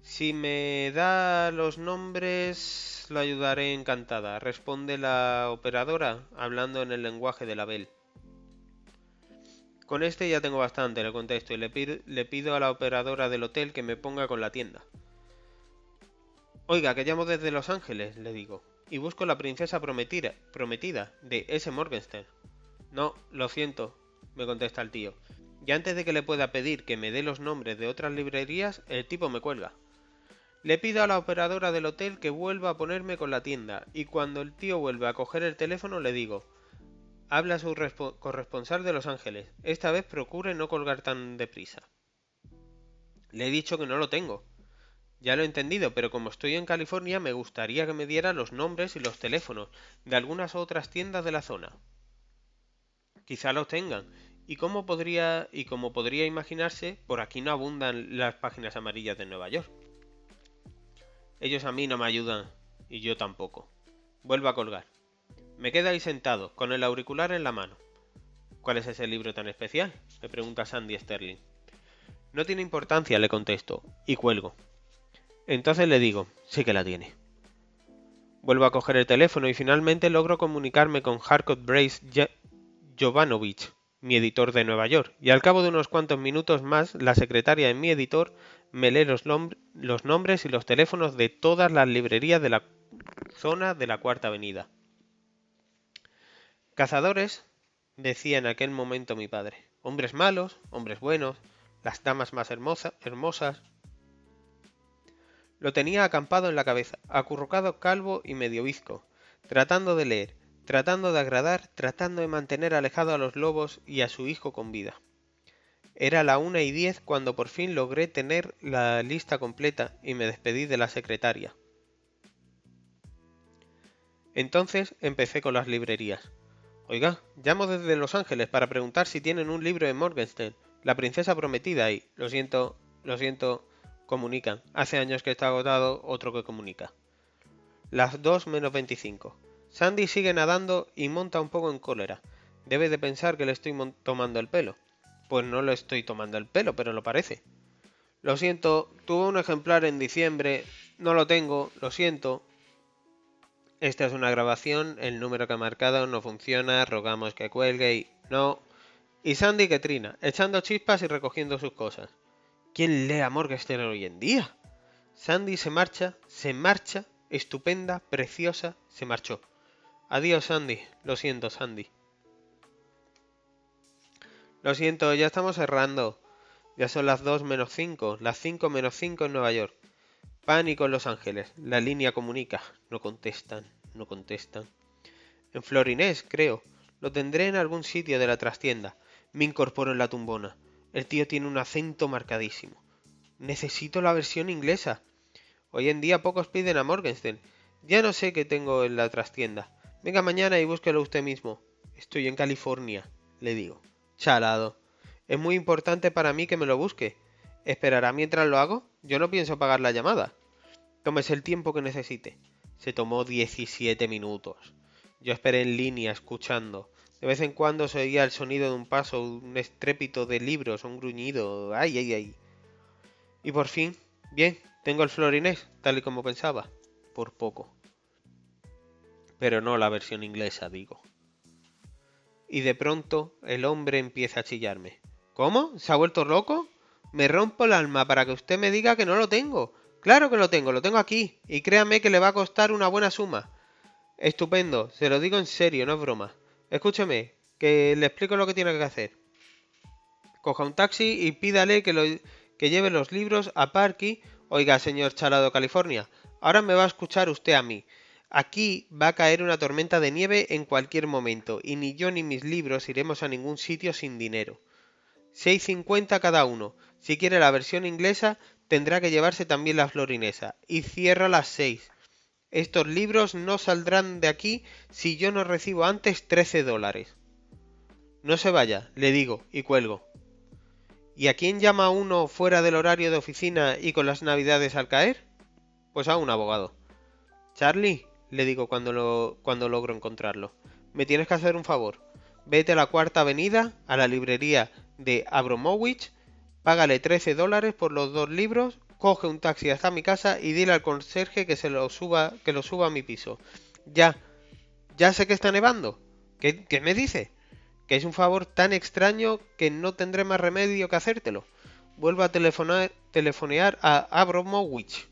Si me da los nombres, lo ayudaré encantada, responde la operadora, hablando en el lenguaje de la Bell. Con este ya tengo bastante, le contesto, y le pido a la operadora del hotel que me ponga con la tienda. Oiga, que llamo desde Los Ángeles, le digo, y busco la princesa prometida de S. Morgenstern. No, lo siento, me contesta el tío. Y antes de que le pueda pedir que me dé los nombres de otras librerías, el tipo me cuelga. Le pido a la operadora del hotel que vuelva a ponerme con la tienda, y cuando el tío vuelve a coger el teléfono le digo, habla su corresponsal de Los Ángeles, esta vez procure no colgar tan deprisa. Le he dicho que no lo tengo. Ya lo he entendido, pero como estoy en California me gustaría que me diera los nombres y los teléfonos de algunas otras tiendas de la zona. Quizá los tengan, y como podría imaginarse, por aquí no abundan las páginas amarillas de Nueva York. Ellos a mí no me ayudan, y yo tampoco. Vuelvo a colgar. Me quedo ahí sentado, con el auricular en la mano. ¿Cuál es ese libro tan especial? Me pregunta Sandy Sterling. No tiene importancia, le contesto, y cuelgo. Entonces le digo, sí que la tiene. Vuelvo a coger el teléfono y finalmente logro comunicarme con Harcourt Brace Jovanovich, mi editor de Nueva York, y al cabo de unos cuantos minutos más, la secretaria de mi editor me lee los nombres y los teléfonos de todas las librerías de la zona de la Cuarta Avenida. Cazadores, decía en aquel momento mi padre. Hombres malos, hombres buenos, las damas más hermosas. Lo tenía acampado en la cabeza, acurrucado calvo y medio bizco, tratando de leer, tratando de agradar, tratando de mantener alejado a los lobos y a su hijo con vida. Era la 1:10 cuando por fin logré tener la lista completa y me despedí de la secretaria. Entonces empecé con las librerías. Oiga, llamo desde Los Ángeles para preguntar si tienen un libro de Morgenstern. La princesa prometida y, lo siento, comunican. Hace años que está agotado, otro que comunica. Las 2 menos 25. Sandy sigue nadando y monta un poco en cólera. Debe de pensar que le estoy tomando el pelo. Pues no le estoy tomando el pelo, pero lo parece. Lo siento, tuve un ejemplar en diciembre, no lo tengo, lo siento. Esta es una grabación, el número que ha marcado no funciona, rogamos que cuelgue y... No. Y Sandy que trina, echando chispas y recogiendo sus cosas. ¿Quién lee a Morgenstern hoy en día? Sandy se marcha, estupenda, preciosa, se marchó. Adiós, Sandy. Lo siento, Sandy. Lo siento, ya estamos cerrando. Ya son las 2 menos 5, las 5 menos 5 en Nueva York. Pánico en Los Ángeles. La línea comunica. No contestan, no contestan. En Florinés, creo. Lo tendré en algún sitio de la trastienda. Me incorporo en la tumbona. El tío tiene un acento marcadísimo. Necesito la versión inglesa. Hoy en día pocos piden a Morgenstern. Ya no sé qué tengo en la trastienda. Venga mañana y búsquelo usted mismo. Estoy en California, le digo. Chalado. Es muy importante para mí que me lo busque. ¿Esperará mientras lo hago? Yo no pienso pagar la llamada. Tómese el tiempo que necesite. Se tomó 17 minutos. Yo esperé en línea, escuchando. De vez en cuando se oía el sonido de un paso, un estrépito de libros, un gruñido. ¡Ay, ay, ay! Y por fin, bien, tengo el florinés, tal y como pensaba. Por poco. Pero no la versión inglesa, digo. Y de pronto el hombre empieza a chillarme. ¿Cómo? ¿Se ha vuelto loco? Me rompo el alma para que usted me diga que no lo tengo. Claro que lo tengo aquí. Y créame que le va a costar una buena suma. Estupendo, se lo digo en serio, no es broma. Escúcheme, que le explico lo que tiene que hacer. Coja un taxi y pídale que lleve los libros a Parky. Oiga, señor Chalado California, ahora me va a escuchar usted a mí. Aquí va a caer una tormenta de nieve en cualquier momento, y ni yo ni mis libros iremos a ningún sitio sin dinero. 6,50 cada uno. Si quiere la versión inglesa, tendrá que llevarse también la florinesa. Y cierra a las 6. Estos libros no saldrán de aquí si yo no recibo antes $13. No se vaya, le digo, y cuelgo. ¿Y a quién llama uno fuera del horario de oficina y con las navidades al caer? Pues a un abogado. Charlie, le digo cuando logro encontrarlo, me tienes que hacer un favor. Vete a la Cuarta Avenida, a la librería de Abramovich, págale $13 por los 2 libros, coge un taxi hasta mi casa y dile al conserje que lo suba a mi piso. Ya sé que está nevando. ¿Qué me dice? Que es un favor tan extraño que no tendré más remedio que hacértelo. Vuelvo a telefonear a Abramovich.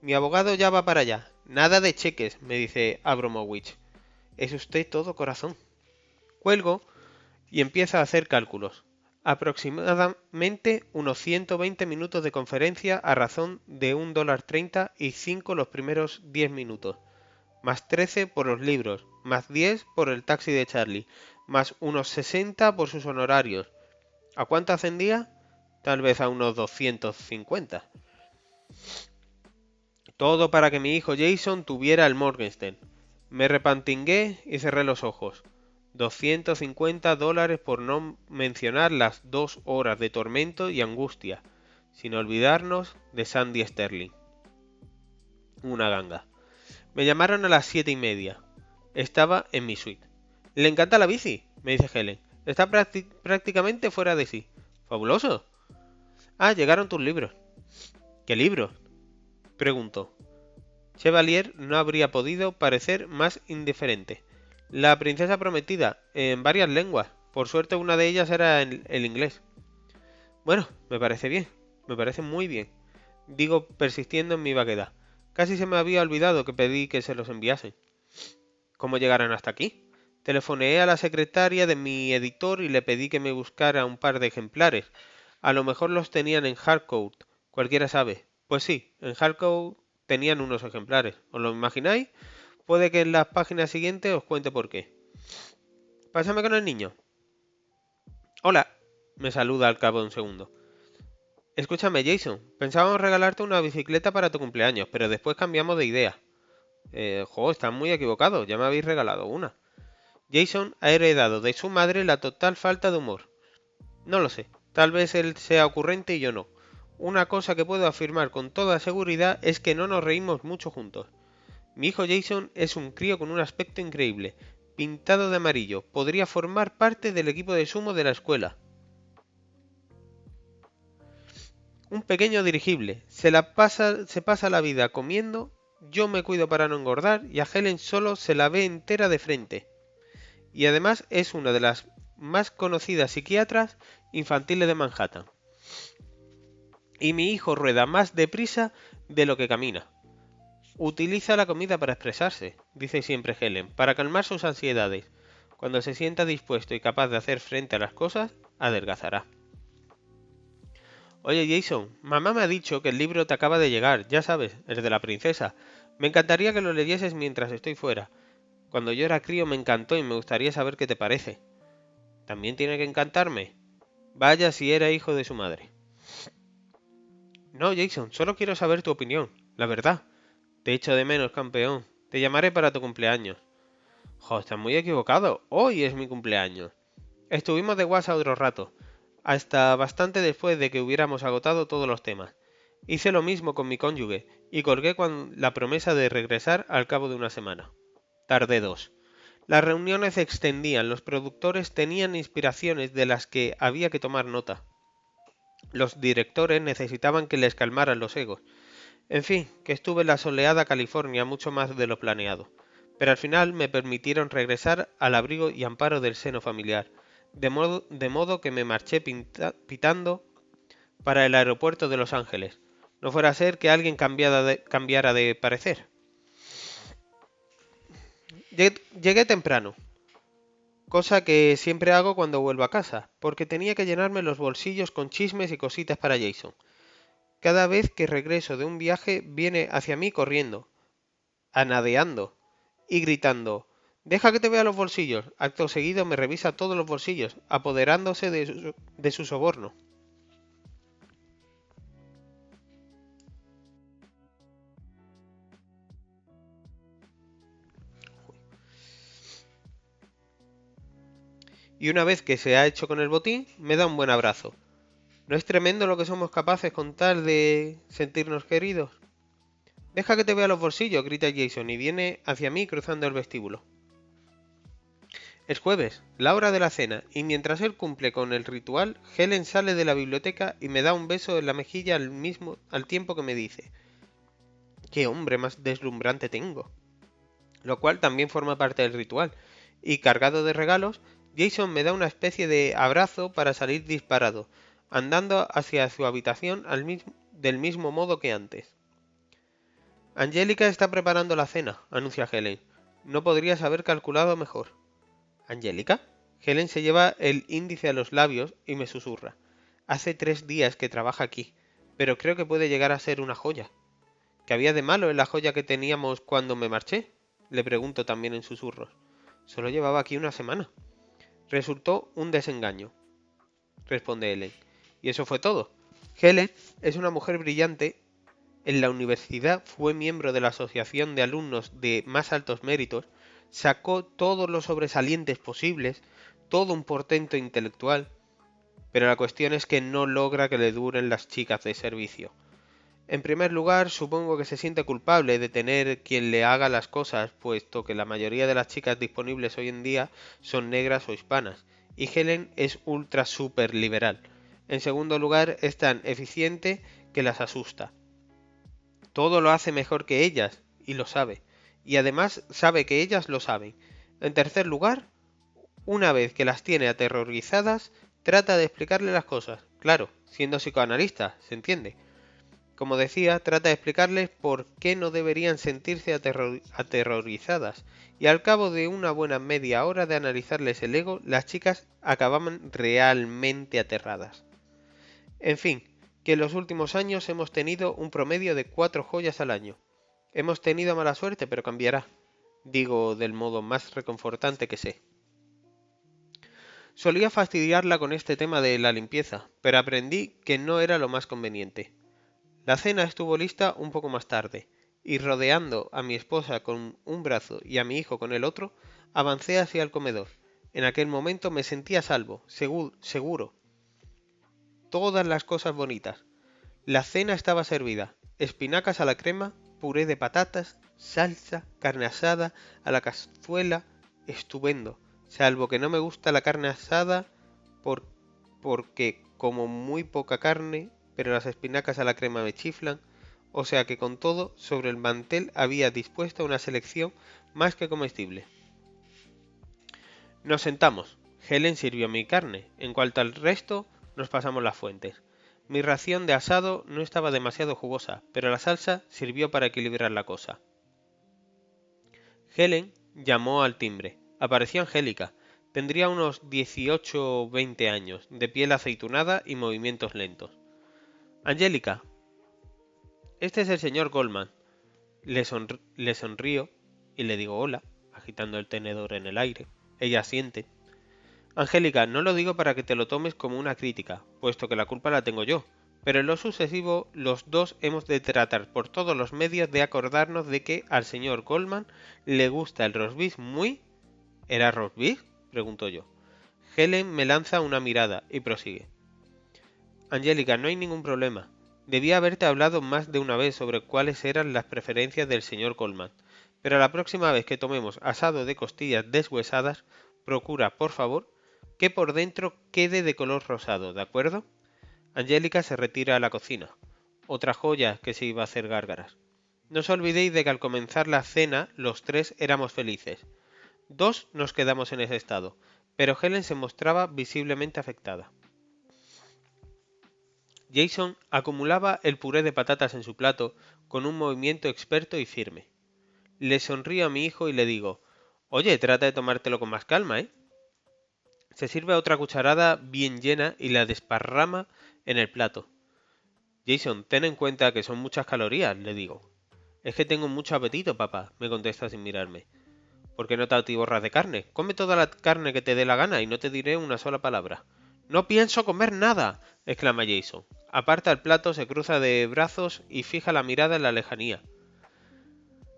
Mi abogado ya va para allá. Nada de cheques, me dice Abramovich. Es usted todo corazón. Cuelgo y empiezo a hacer cálculos. Aproximadamente unos 120 minutos de conferencia a razón de $1.30 y 5 los primeros 10 minutos. Más 13 por los libros, más 10 por el taxi de Charlie, más unos 60 por sus honorarios. ¿A cuánto ascendía? Tal vez a unos 250. Todo para que mi hijo Jason tuviera el Morgenstern. Me repantingué y cerré los ojos. $250 por no mencionar las 2 horas de tormento y angustia, sin olvidarnos de Sandy Sterling. Una ganga. Me llamaron a las 7:30. Estaba en mi suite. Le encanta la bici, me dice Helen. Está prácticamente fuera de sí. Fabuloso. Ah, llegaron tus libros. ¿Qué libros? Preguntó. Chevalier no habría podido parecer más indiferente. La princesa prometida, en varias lenguas. Por suerte una de ellas era el inglés. Bueno, me parece bien. Me parece muy bien. Digo persistiendo en mi vaguedad. Casi se me había olvidado que pedí que se los enviasen. ¿Cómo llegaron hasta aquí? Telefoneé a la secretaria de mi editor y le pedí que me buscara un par de ejemplares. A lo mejor los tenían en Harcourt, cualquiera sabe. Pues sí, en Harcourt tenían unos ejemplares. ¿Os lo imagináis? Puede que en las páginas siguientes os cuente por qué. Pásame con el niño. Hola, me saluda al cabo de un segundo. Escúchame, Jason, pensábamos regalarte una bicicleta para tu cumpleaños, pero después cambiamos de idea. Están muy equivocados, ya me habéis regalado una. Jason ha heredado de su madre la total falta de humor. No lo sé, Tal vez él sea ocurrente y yo no. Una cosa que puedo afirmar con toda seguridad es que no nos reímos mucho juntos. Mi hijo Jason es un crío con un aspecto increíble, pintado de amarillo. Podría formar parte del equipo de sumo de la escuela. Un pequeño dirigible. Se pasa la vida comiendo. Yo me cuido para no engordar y a Helen solo se la ve entera de frente. Y además es una de las más conocidas psiquiatras infantiles de Manhattan. Y mi hijo rueda más deprisa de lo que camina. Utiliza la comida para expresarse, dice siempre Helen, para calmar sus ansiedades. Cuando se sienta dispuesto y capaz de hacer frente a las cosas, adelgazará. Oye Jason, mamá me ha dicho que el libro te acaba de llegar, ya sabes, el de la princesa. Me encantaría que lo leyeses mientras estoy fuera. Cuando yo era crío me encantó y me gustaría saber qué te parece. ¿También tiene que encantarme? Vaya si era hijo de su madre. No, Jason, solo quiero saber tu opinión, la verdad. Te echo de menos, campeón. Te llamaré para tu cumpleaños. Jo, estás muy equivocado. Hoy es mi cumpleaños. Estuvimos de guasa otro rato, hasta bastante después de que hubiéramos agotado todos los temas. Hice lo mismo con mi cónyuge y colgué con la promesa de regresar al cabo de una semana. Tardé 2. Las reuniones se extendían, los productores tenían inspiraciones de las que había que tomar nota. Los directores necesitaban que les calmaran los egos. En fin, que estuve en la soleada California mucho más de lo planeado. Pero al final me permitieron regresar al abrigo y amparo del seno familiar, de modo que me marché pitando para el aeropuerto de Los Ángeles. No fuera a ser que alguien cambiara de parecer. Llegué temprano, cosa que siempre hago cuando vuelvo a casa, porque tenía que llenarme los bolsillos con chismes y cositas para Jason. Cada vez que regreso de un viaje viene hacia mí corriendo, anadeando y gritando: «Deja que te vea los bolsillos». Acto seguido me revisa todos los bolsillos, apoderándose de su soborno. Y una vez que se ha hecho con el botín, me da un buen abrazo. ¿No es tremendo lo que somos capaces con tal de sentirnos queridos? «Deja que te vea los bolsillos», grita Jason y viene hacia mí cruzando el vestíbulo. Es jueves, la hora de la cena, y mientras él cumple con el ritual, Helen sale de la biblioteca y me da un beso en la mejilla al tiempo que me dice: «¡Qué hombre más deslumbrante tengo!». Lo cual también forma parte del ritual, y cargado de regalos, Jason me da una especie de abrazo para salir disparado, andando hacia su habitación del mismo modo que antes. «Angélica está preparando la cena», anuncia Helen. «No podrías haber calculado mejor». «¿Angélica?». Helen se lleva el índice a los labios y me susurra: «Hace 3 días que trabaja aquí, pero creo que puede llegar a ser una joya». «¿Qué había de malo en la joya que teníamos cuando me marché?», le pregunto también en susurros. «Solo llevaba aquí una semana». «Resultó un desengaño», responde Helen. Y eso fue todo. Helen es una mujer brillante. En la universidad fue miembro de la asociación de alumnos de más altos méritos, sacó todos los sobresalientes posibles, todo un portento intelectual, pero la cuestión es que no logra que le duren las chicas de servicio. En primer lugar, supongo que se siente culpable de tener quien le haga las cosas, puesto que la mayoría de las chicas disponibles hoy en día son negras o hispanas, y Helen es ultra super liberal. En segundo lugar, es tan eficiente que las asusta. Todo lo hace mejor que ellas, y lo sabe. Y además sabe que ellas lo saben. En tercer lugar, una vez que las tiene aterrorizadas, trata de explicarle las cosas. Claro, siendo psicoanalista, ¿se entiende? Como decía, trata de explicarles por qué no deberían sentirse aterrorizadas. Y al cabo de una buena media hora de analizarles el ego, las chicas acababan realmente aterradas. En fin, que en los últimos años hemos tenido un promedio de 4 joyas al año. Hemos tenido mala suerte, pero cambiará. Digo del modo más reconfortante que sé. Solía fastidiarla con este tema de la limpieza, pero aprendí que no era lo más conveniente. La cena estuvo lista un poco más tarde, y rodeando a mi esposa con un brazo y a mi hijo con el otro, avancé hacia el comedor. En aquel momento me sentía a salvo, seguro. todas las cosas bonitas. La cena estaba servida. Espinacas a la crema, puré de patatas, salsa, carne asada, a la cazuela. Estupendo. Salvo que no me gusta la carne asada por- porque como muy poca carne, pero las espinacas a la crema me chiflan. O sea que con todo, sobre el mantel había dispuesta una selección más que comestible. Nos sentamos. Helen sirvió mi carne. En cuanto al resto, nos pasamos las fuentes. Mi ración de asado no estaba demasiado jugosa, pero la salsa sirvió para equilibrar la cosa. Helen llamó al timbre. Apareció Angélica. Tendría unos 18 o 20 años, de piel aceitunada y movimientos lentos. Angélica, este es el señor Goldman. Le sonrío y le digo hola, agitando el tenedor en el aire. Ella asiente. Angélica, no lo digo para que te lo tomes como una crítica, puesto que la culpa la tengo yo, pero en lo sucesivo los dos hemos de tratar por todos los medios de acordarnos de que al señor Goldman le gusta el roast beef muy... ¿Era roast beef? Pregunto yo. Helen me lanza una mirada y prosigue. Angélica, no hay ningún problema. Debía haberte hablado más de una vez sobre cuáles eran las preferencias del señor Goldman, pero la próxima vez que tomemos asado de costillas deshuesadas, procura, por favor, que por dentro quede de color rosado, ¿de acuerdo? Angélica se retira a la cocina. Otra joya que se iba a hacer gárgaras. No os olvidéis de que al comenzar la cena los tres éramos felices. Dos nos quedamos en ese estado, pero Helen se mostraba visiblemente afectada. Jason acumulaba el puré de patatas en su plato con un movimiento experto y firme. Le sonrío a mi hijo y le digo, oye, trata de tomártelo con más calma, ¿eh? Se sirve otra cucharada bien llena y la desparrama en el plato. Jason, ten en cuenta que son muchas calorías, le digo. Es que tengo mucho apetito, papá, me contesta sin mirarme. ¿Por qué no te atiborras de carne? Come toda la carne que te dé la gana y no te diré una sola palabra. No pienso comer nada, exclama Jason. Aparta el plato, se cruza de brazos y fija la mirada en la lejanía.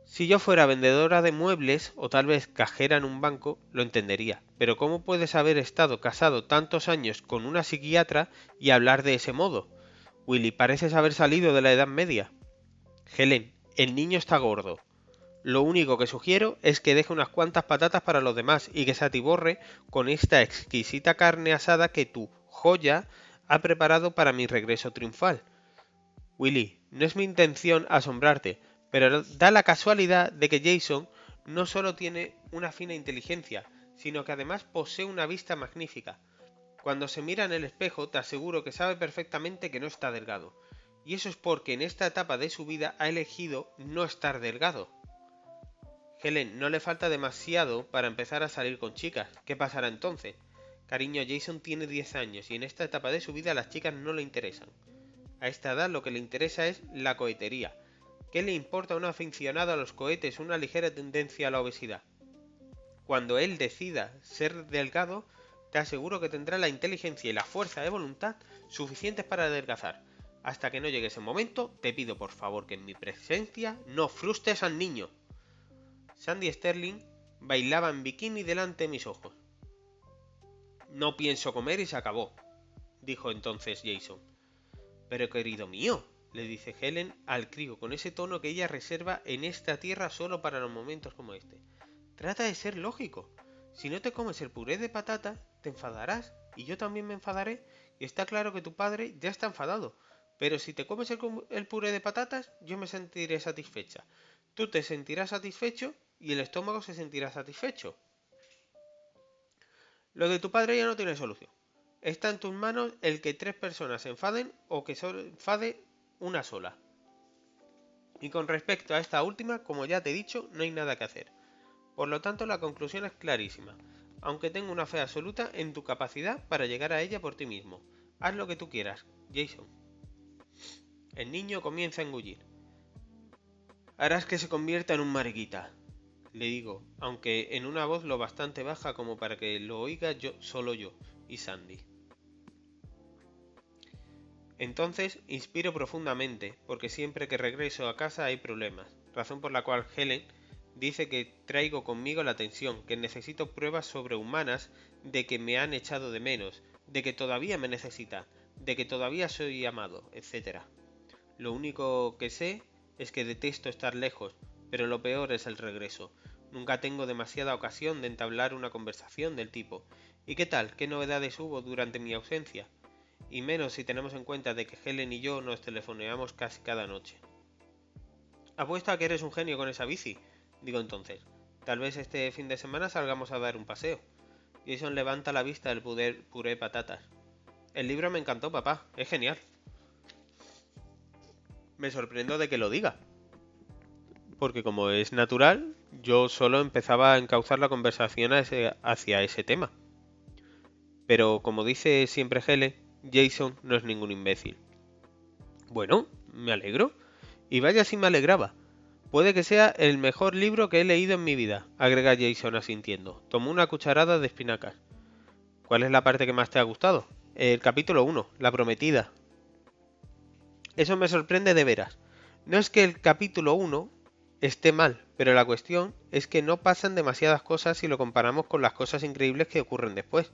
Si yo fuera vendedora de muebles o tal vez cajera en un banco, lo entendería. Pero ¿cómo puedes haber estado casado tantos años con una psiquiatra y hablar de ese modo? Willy, pareces haber salido de la Edad Media. Helen, el niño está gordo. Lo único que sugiero es que deje unas cuantas patatas para los demás y que se atiborre con esta exquisita carne asada que tu joya ha preparado para mi regreso triunfal. Willy, no es mi intención asombrarte, pero da la casualidad de que Jason no solo tiene una fina inteligencia, sino que además posee una vista magnífica. Cuando se mira en el espejo te aseguro que sabe perfectamente que no está delgado. Y eso es porque en esta etapa de su vida ha elegido no estar delgado. Helen, no le falta demasiado para empezar a salir con chicas. ¿Qué pasará entonces? Cariño, Jason tiene 10 años y en esta etapa de su vida las chicas no le interesan. A esta edad lo que le interesa es la cohetería. ¿Qué le importa a un aficionado a los cohetes una ligera tendencia a la obesidad? Cuando él decida ser delgado, te aseguro que tendrá la inteligencia y la fuerza de voluntad suficientes para adelgazar. Hasta que no llegue ese momento, te pido por favor que en mi presencia no frustres al niño. Sandy Sterling bailaba en bikini delante de mis ojos. No pienso comer y se acabó, dijo entonces Jason. Pero querido mío, le dice Helen al crío con ese tono que ella reserva en esta tierra solo para los momentos como este. Trata de ser lógico. Si no te comes el puré de patatas, te enfadarás y yo también me enfadaré y está claro que tu padre ya está enfadado. Pero si te comes el puré de patatas, yo me sentiré satisfecha. Tú te sentirás satisfecho y el estómago se sentirá satisfecho. Lo de tu padre ya no tiene solución. Está en tus manos el que tres personas se enfaden o que se enfade una sola. Y con respecto a esta última, como ya te he dicho, no hay nada que hacer. Por lo tanto, la conclusión es clarísima, aunque tengo una fe absoluta en tu capacidad para llegar a ella por ti mismo. Haz lo que tú quieras, Jason. El niño comienza a engullir. Harás que se convierta en un mariquita, le digo, aunque en una voz lo bastante baja como para que lo oiga solo yo y Sandy. Entonces inspiro profundamente, porque siempre que regreso a casa hay problemas, razón por la cual Helen dice que traigo conmigo la tensión, que necesito pruebas sobrehumanas de que me han echado de menos, de que todavía me necesitan, de que todavía soy amado, etc. Lo único que sé es que detesto estar lejos, pero lo peor es el regreso. Nunca tengo demasiada ocasión de entablar una conversación del tipo ¿y qué tal? ¿Qué novedades hubo durante mi ausencia? Y menos si tenemos en cuenta de que Helen y yo nos telefoneamos casi cada noche. Apuesto a que eres un genio con esa bici, digo entonces. Tal vez este fin de semana salgamos a dar un paseo. Jason levanta la vista del puré patatas. El libro me encantó, papá. Es genial. Me sorprendo de que lo diga. Porque como es natural, yo solo empezaba a encauzar la conversación hacia ese tema. Pero como dice siempre Helen, Jason no es ningún imbécil. Bueno, me alegro. Y vaya si me alegraba. Puede que sea el mejor libro que he leído en mi vida, agrega Jason asintiendo. Tomó una cucharada de espinacas. ¿Cuál es la parte que más te ha gustado? El capítulo 1, la prometida. Eso me sorprende de veras. No es que el capítulo 1 esté mal, pero la cuestión es que no pasan demasiadas cosas si lo comparamos con las cosas increíbles que ocurren después.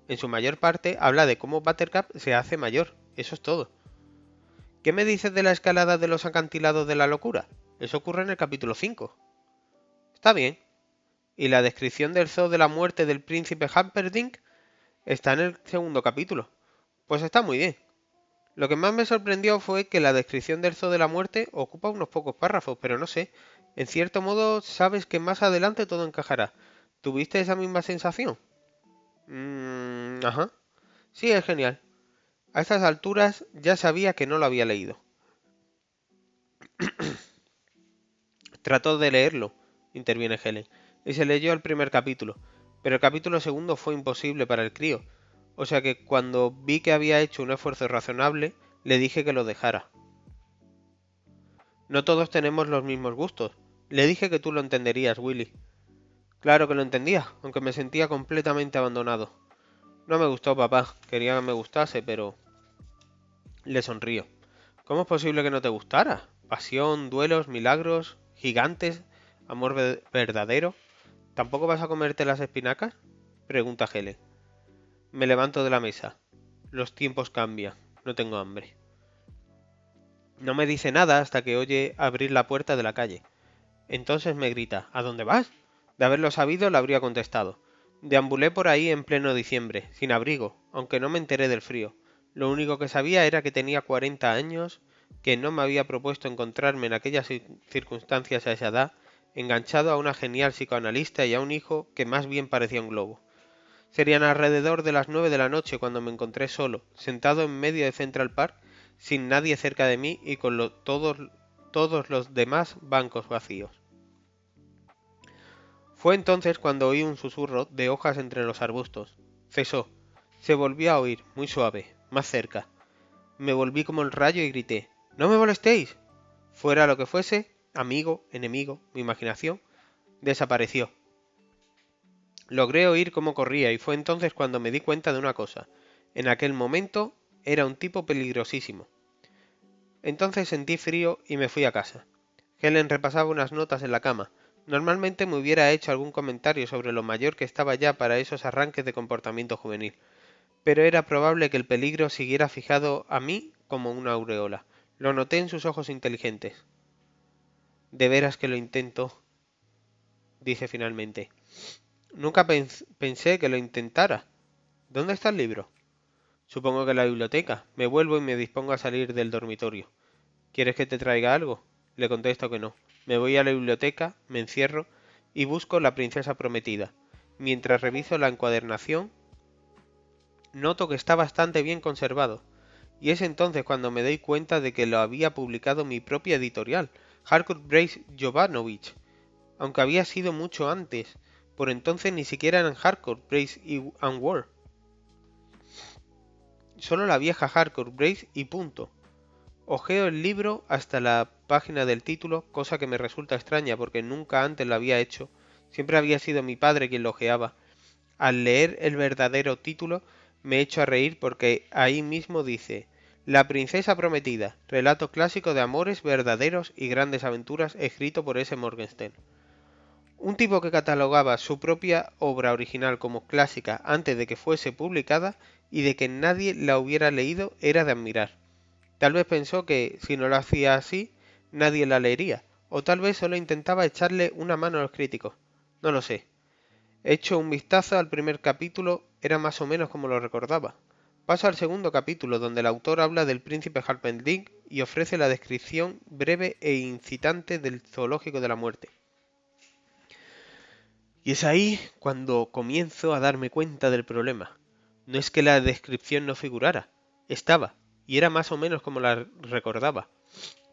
En su mayor parte habla de cómo Buttercup se hace mayor, eso es todo. ¿Qué me dices de la escalada de los acantilados de la locura? Eso ocurre en el capítulo 5. Está bien. ¿Y la descripción del zoo de la muerte del príncipe Humperdinck? Está en el segundo capítulo. Pues está muy bien. Lo que más me sorprendió fue que la descripción del zoo de la muerte ocupa unos pocos párrafos, pero no sé. En cierto modo, sabes que más adelante todo encajará. ¿Tuviste esa misma sensación? Ajá. Sí, es genial. A estas alturas ya sabía que no lo había leído. Trató de leerlo, interviene Helen, y se leyó el primer capítulo, pero el capítulo segundo fue imposible para el crío, o sea que cuando vi que había hecho un esfuerzo razonable, le dije que lo dejara. No todos tenemos los mismos gustos. Le dije que tú lo entenderías, Willy. Claro que lo entendía, aunque me sentía completamente abandonado. No me gustó, papá. Quería que me gustase, pero... Le sonrío. ¿Cómo es posible que no te gustara? Pasión, duelos, milagros, gigantes, amor verdadero. ¿Tampoco vas a comerte las espinacas? Pregunta Helen. Me levanto de la mesa. Los tiempos cambian. No tengo hambre. No me dice nada hasta que oye abrir la puerta de la calle. Entonces me grita, ¿a dónde vas? De haberlo sabido, le habría contestado. Deambulé por ahí en pleno diciembre, sin abrigo, aunque no me enteré del frío. Lo único que sabía era que tenía 40 años, que no me había propuesto encontrarme en aquellas circunstancias a esa edad, enganchado a una genial psicoanalista y a un hijo que más bien parecía un globo. Serían alrededor de las 9 de la noche cuando me encontré solo, sentado en medio de Central Park, sin nadie cerca de mí y con todos los demás bancos vacíos. Fue entonces cuando oí un susurro de hojas entre los arbustos. Cesó. Se volvió a oír, muy suave, más cerca. Me volví como el rayo y grité, ¡No me molestéis! Fuera lo que fuese, amigo, enemigo, mi imaginación, desapareció. Logré oír cómo corría y fue entonces cuando me di cuenta de una cosa. En aquel momento era un tipo peligrosísimo. Entonces sentí frío y me fui a casa. Helen repasaba unas notas en la cama. Normalmente me hubiera hecho algún comentario sobre lo mayor que estaba ya para esos arranques de comportamiento juvenil, pero era probable que el peligro siguiera fijado a mí como una aureola. Lo noté en sus ojos inteligentes. De veras que lo intento, dice finalmente. Nunca pensé que lo intentara. ¿Dónde está el libro? Supongo que en la biblioteca. Me vuelvo y me dispongo a salir del dormitorio. ¿Quieres que te traiga algo? Le contesto que no. Me voy a la biblioteca, me encierro y busco La princesa prometida. Mientras reviso la encuadernación, noto que está bastante bien conservado. Y es entonces cuando me doy cuenta de que lo había publicado mi propia editorial, Harcourt Brace Jovanovich, aunque había sido mucho antes. Por entonces ni siquiera eran Harcourt, Brace and Ward. Solo la vieja Harcourt Brace y punto. Hojeo el libro hasta la página del título, cosa que me resulta extraña porque nunca antes lo había hecho. Siempre había sido mi padre quien lo ojeaba. Al leer el verdadero título me echo a reír porque ahí mismo dice La princesa prometida, relato clásico de amores verdaderos y grandes aventuras escrito por S. Morgenstern. Un tipo que catalogaba su propia obra original como clásica antes de que fuese publicada y de que nadie la hubiera leído era de admirar. Tal vez pensó que, si no lo hacía así, nadie la leería, o tal vez solo intentaba echarle una mano a los críticos. No lo sé. Hecho un vistazo al primer capítulo, era más o menos como lo recordaba. Paso al segundo capítulo, donde el autor habla del príncipe Halpendink y ofrece la descripción breve e incitante del zoológico de la muerte. Y es ahí cuando comienzo a darme cuenta del problema. No es que la descripción no figurara, estaba, y era más o menos como la recordaba.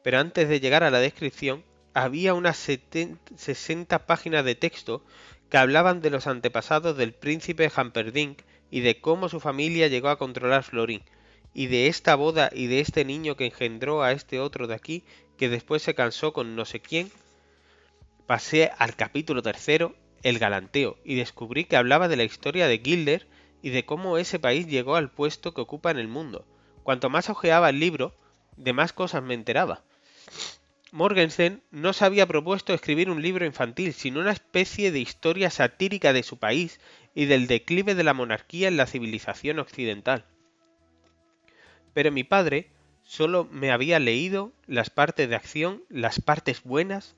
Pero antes de llegar a la descripción, había unas 60 páginas de texto que hablaban de los antepasados del príncipe Humperdinck y de cómo su familia llegó a controlar Florín, y de esta boda y de este niño que engendró a este otro de aquí, que después se casó con no sé quién. Pasé al capítulo tercero, el galanteo, y descubrí que hablaba de la historia de Gilder y de cómo ese país llegó al puesto que ocupa en el mundo. Cuanto más hojeaba el libro, de más cosas me enteraba. Morgenstern no se había propuesto escribir un libro infantil, sino una especie de historia satírica de su país y del declive de la monarquía en la civilización occidental. Pero mi padre solo me había leído las partes de acción, las partes buenas.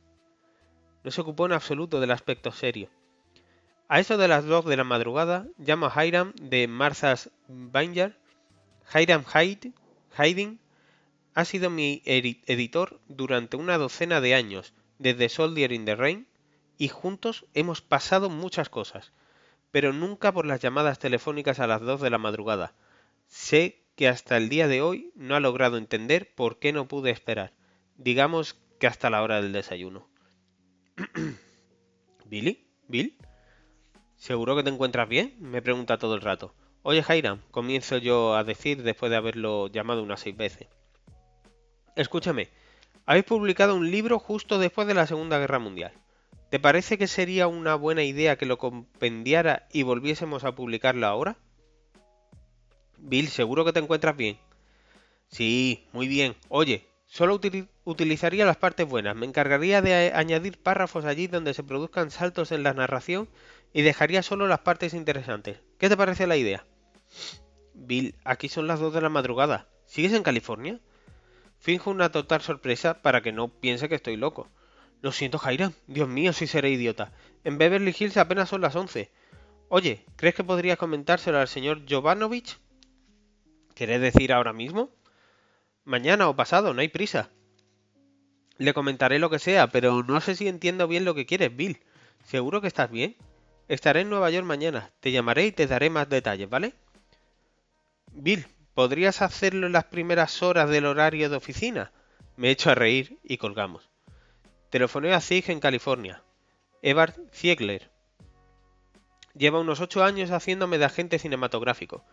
No se ocupó en absoluto del aspecto serio. A eso de las 2 de la madrugada, llamo a Hiram de Martha's Vineyard. Hiram Hiding ha sido mi editor durante una docena de años, desde Soldier in the Rain, y juntos hemos pasado muchas cosas, pero nunca por las llamadas telefónicas a las 2 de la madrugada. Sé que hasta el día de hoy no ha logrado entender por qué no pude esperar, digamos que hasta la hora del desayuno. ¿Billy? ¿Bill? ¿Seguro que te encuentras bien? Me pregunta todo el rato. Oye, Hiram, comienzo yo a decir después de haberlo llamado unas 6 veces. Escúchame, habéis publicado un libro justo después de la Segunda Guerra Mundial. ¿Te parece que sería una buena idea que lo compendiara y volviésemos a publicarlo ahora? Bill, ¿seguro que te encuentras bien? Sí, muy bien. Oye, solo utilizaría las partes buenas. Me encargaría de añadir párrafos allí donde se produzcan saltos en la narración y dejaría solo las partes interesantes. ¿Qué te parece la idea? Bill, aquí son las 2 de la madrugada. ¿Sigues en California? Finjo una total sorpresa para que no piense que estoy loco. Lo siento, Hiram. Dios mío, si seré idiota. En Beverly Hills apenas son las 11. Oye, ¿crees que podrías comentárselo al señor Jovanovich? ¿Querés decir ahora mismo? Mañana o pasado, no hay prisa. Le comentaré lo que sea, pero no sé si entiendo bien lo que quieres, Bill. ¿Seguro que estás bien? Estaré en Nueva York mañana. Te llamaré y te daré más detalles, ¿vale? Bill, ¿podrías hacerlo en las primeras horas del horario de oficina? Me echo a reír y colgamos. Telefoné a Zig en California. Edward Ziegler. Lleva unos 8 años haciéndome de agente cinematográfico.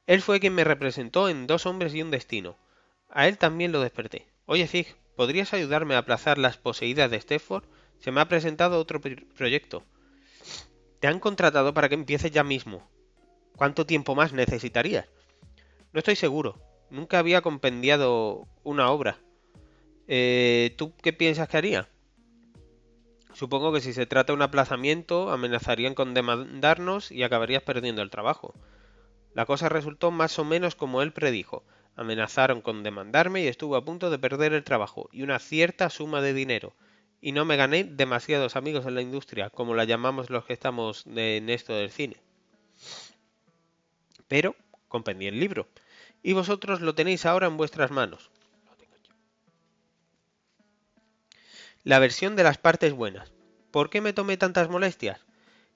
Él fue quien me representó en Dos hombres y un destino. A él también lo desperté. Oye Zig, ¿podrías ayudarme a aplazar las poseídas de Stepford? Se me ha presentado otro proyecto. Te han contratado para que empieces ya mismo. ¿Cuánto tiempo más necesitarías? No estoy seguro. Nunca había compendiado una obra. ¿Tú qué piensas que haría? Supongo que si se trata de un aplazamiento, amenazarían con demandarnos y acabarías perdiendo el trabajo. La cosa resultó más o menos como él predijo. Amenazaron con demandarme y estuve a punto de perder el trabajo y una cierta suma de dinero. Y no me gané demasiados amigos en la industria, como la llamamos los que estamos en esto del cine. Pero comprendí el libro. Y vosotros lo tenéis ahora en vuestras manos. La versión de las partes buenas. ¿Por qué me tomé tantas molestias?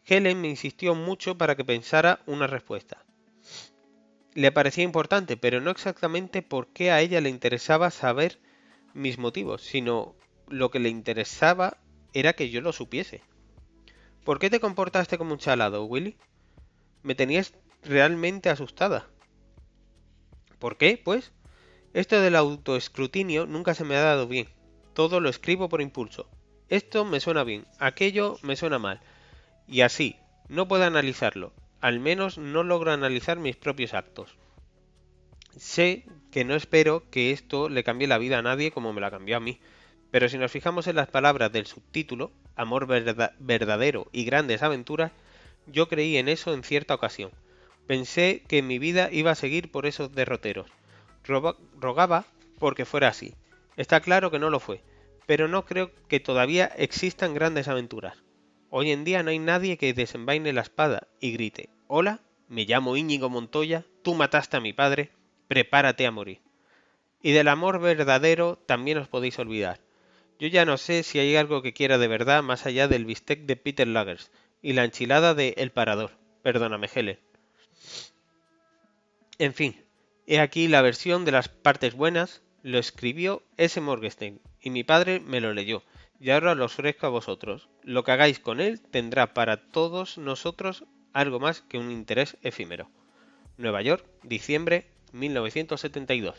Helen me insistió mucho para que pensara una respuesta. Le parecía importante, pero no exactamente por qué a ella le interesaba saber mis motivos, sino lo que le interesaba era que yo lo supiese. ¿Por qué te comportaste como un chalado, Willy? Me tenías realmente asustada. ¿Por qué, pues? Esto del autoescrutinio nunca se me ha dado bien. Todo lo escribo por impulso. Esto me suena bien, aquello me suena mal. Y así, no puedo analizarlo. Al menos no logro analizar mis propios actos. Sé que no espero que esto le cambie la vida a nadie como me la cambió a mí, Pero si nos fijamos en las palabras del subtítulo, amor verdadero y grandes aventuras, yo creí en eso en cierta ocasión. Pensé que mi vida iba a seguir por esos derroteros. Rogaba porque fuera así. Está claro que no lo fue, pero no creo que todavía existan grandes aventuras. Hoy en día no hay nadie que desenvaine la espada y grite: «Hola, me llamo Íñigo Montoya, tú mataste a mi padre, prepárate a morir». Y del amor verdadero también os podéis olvidar. Yo ya no sé si hay algo que quiera de verdad más allá del bistec de Peter Luggers y la enchilada de El Parador. Perdóname, Helen. En fin, he aquí la versión de las partes buenas. Lo escribió S. Morgenstern y mi padre me lo leyó, y ahora lo ofrezco a vosotros. Lo que hagáis con él tendrá para todos nosotros algo más que un interés efímero. Nueva York, diciembre 1972.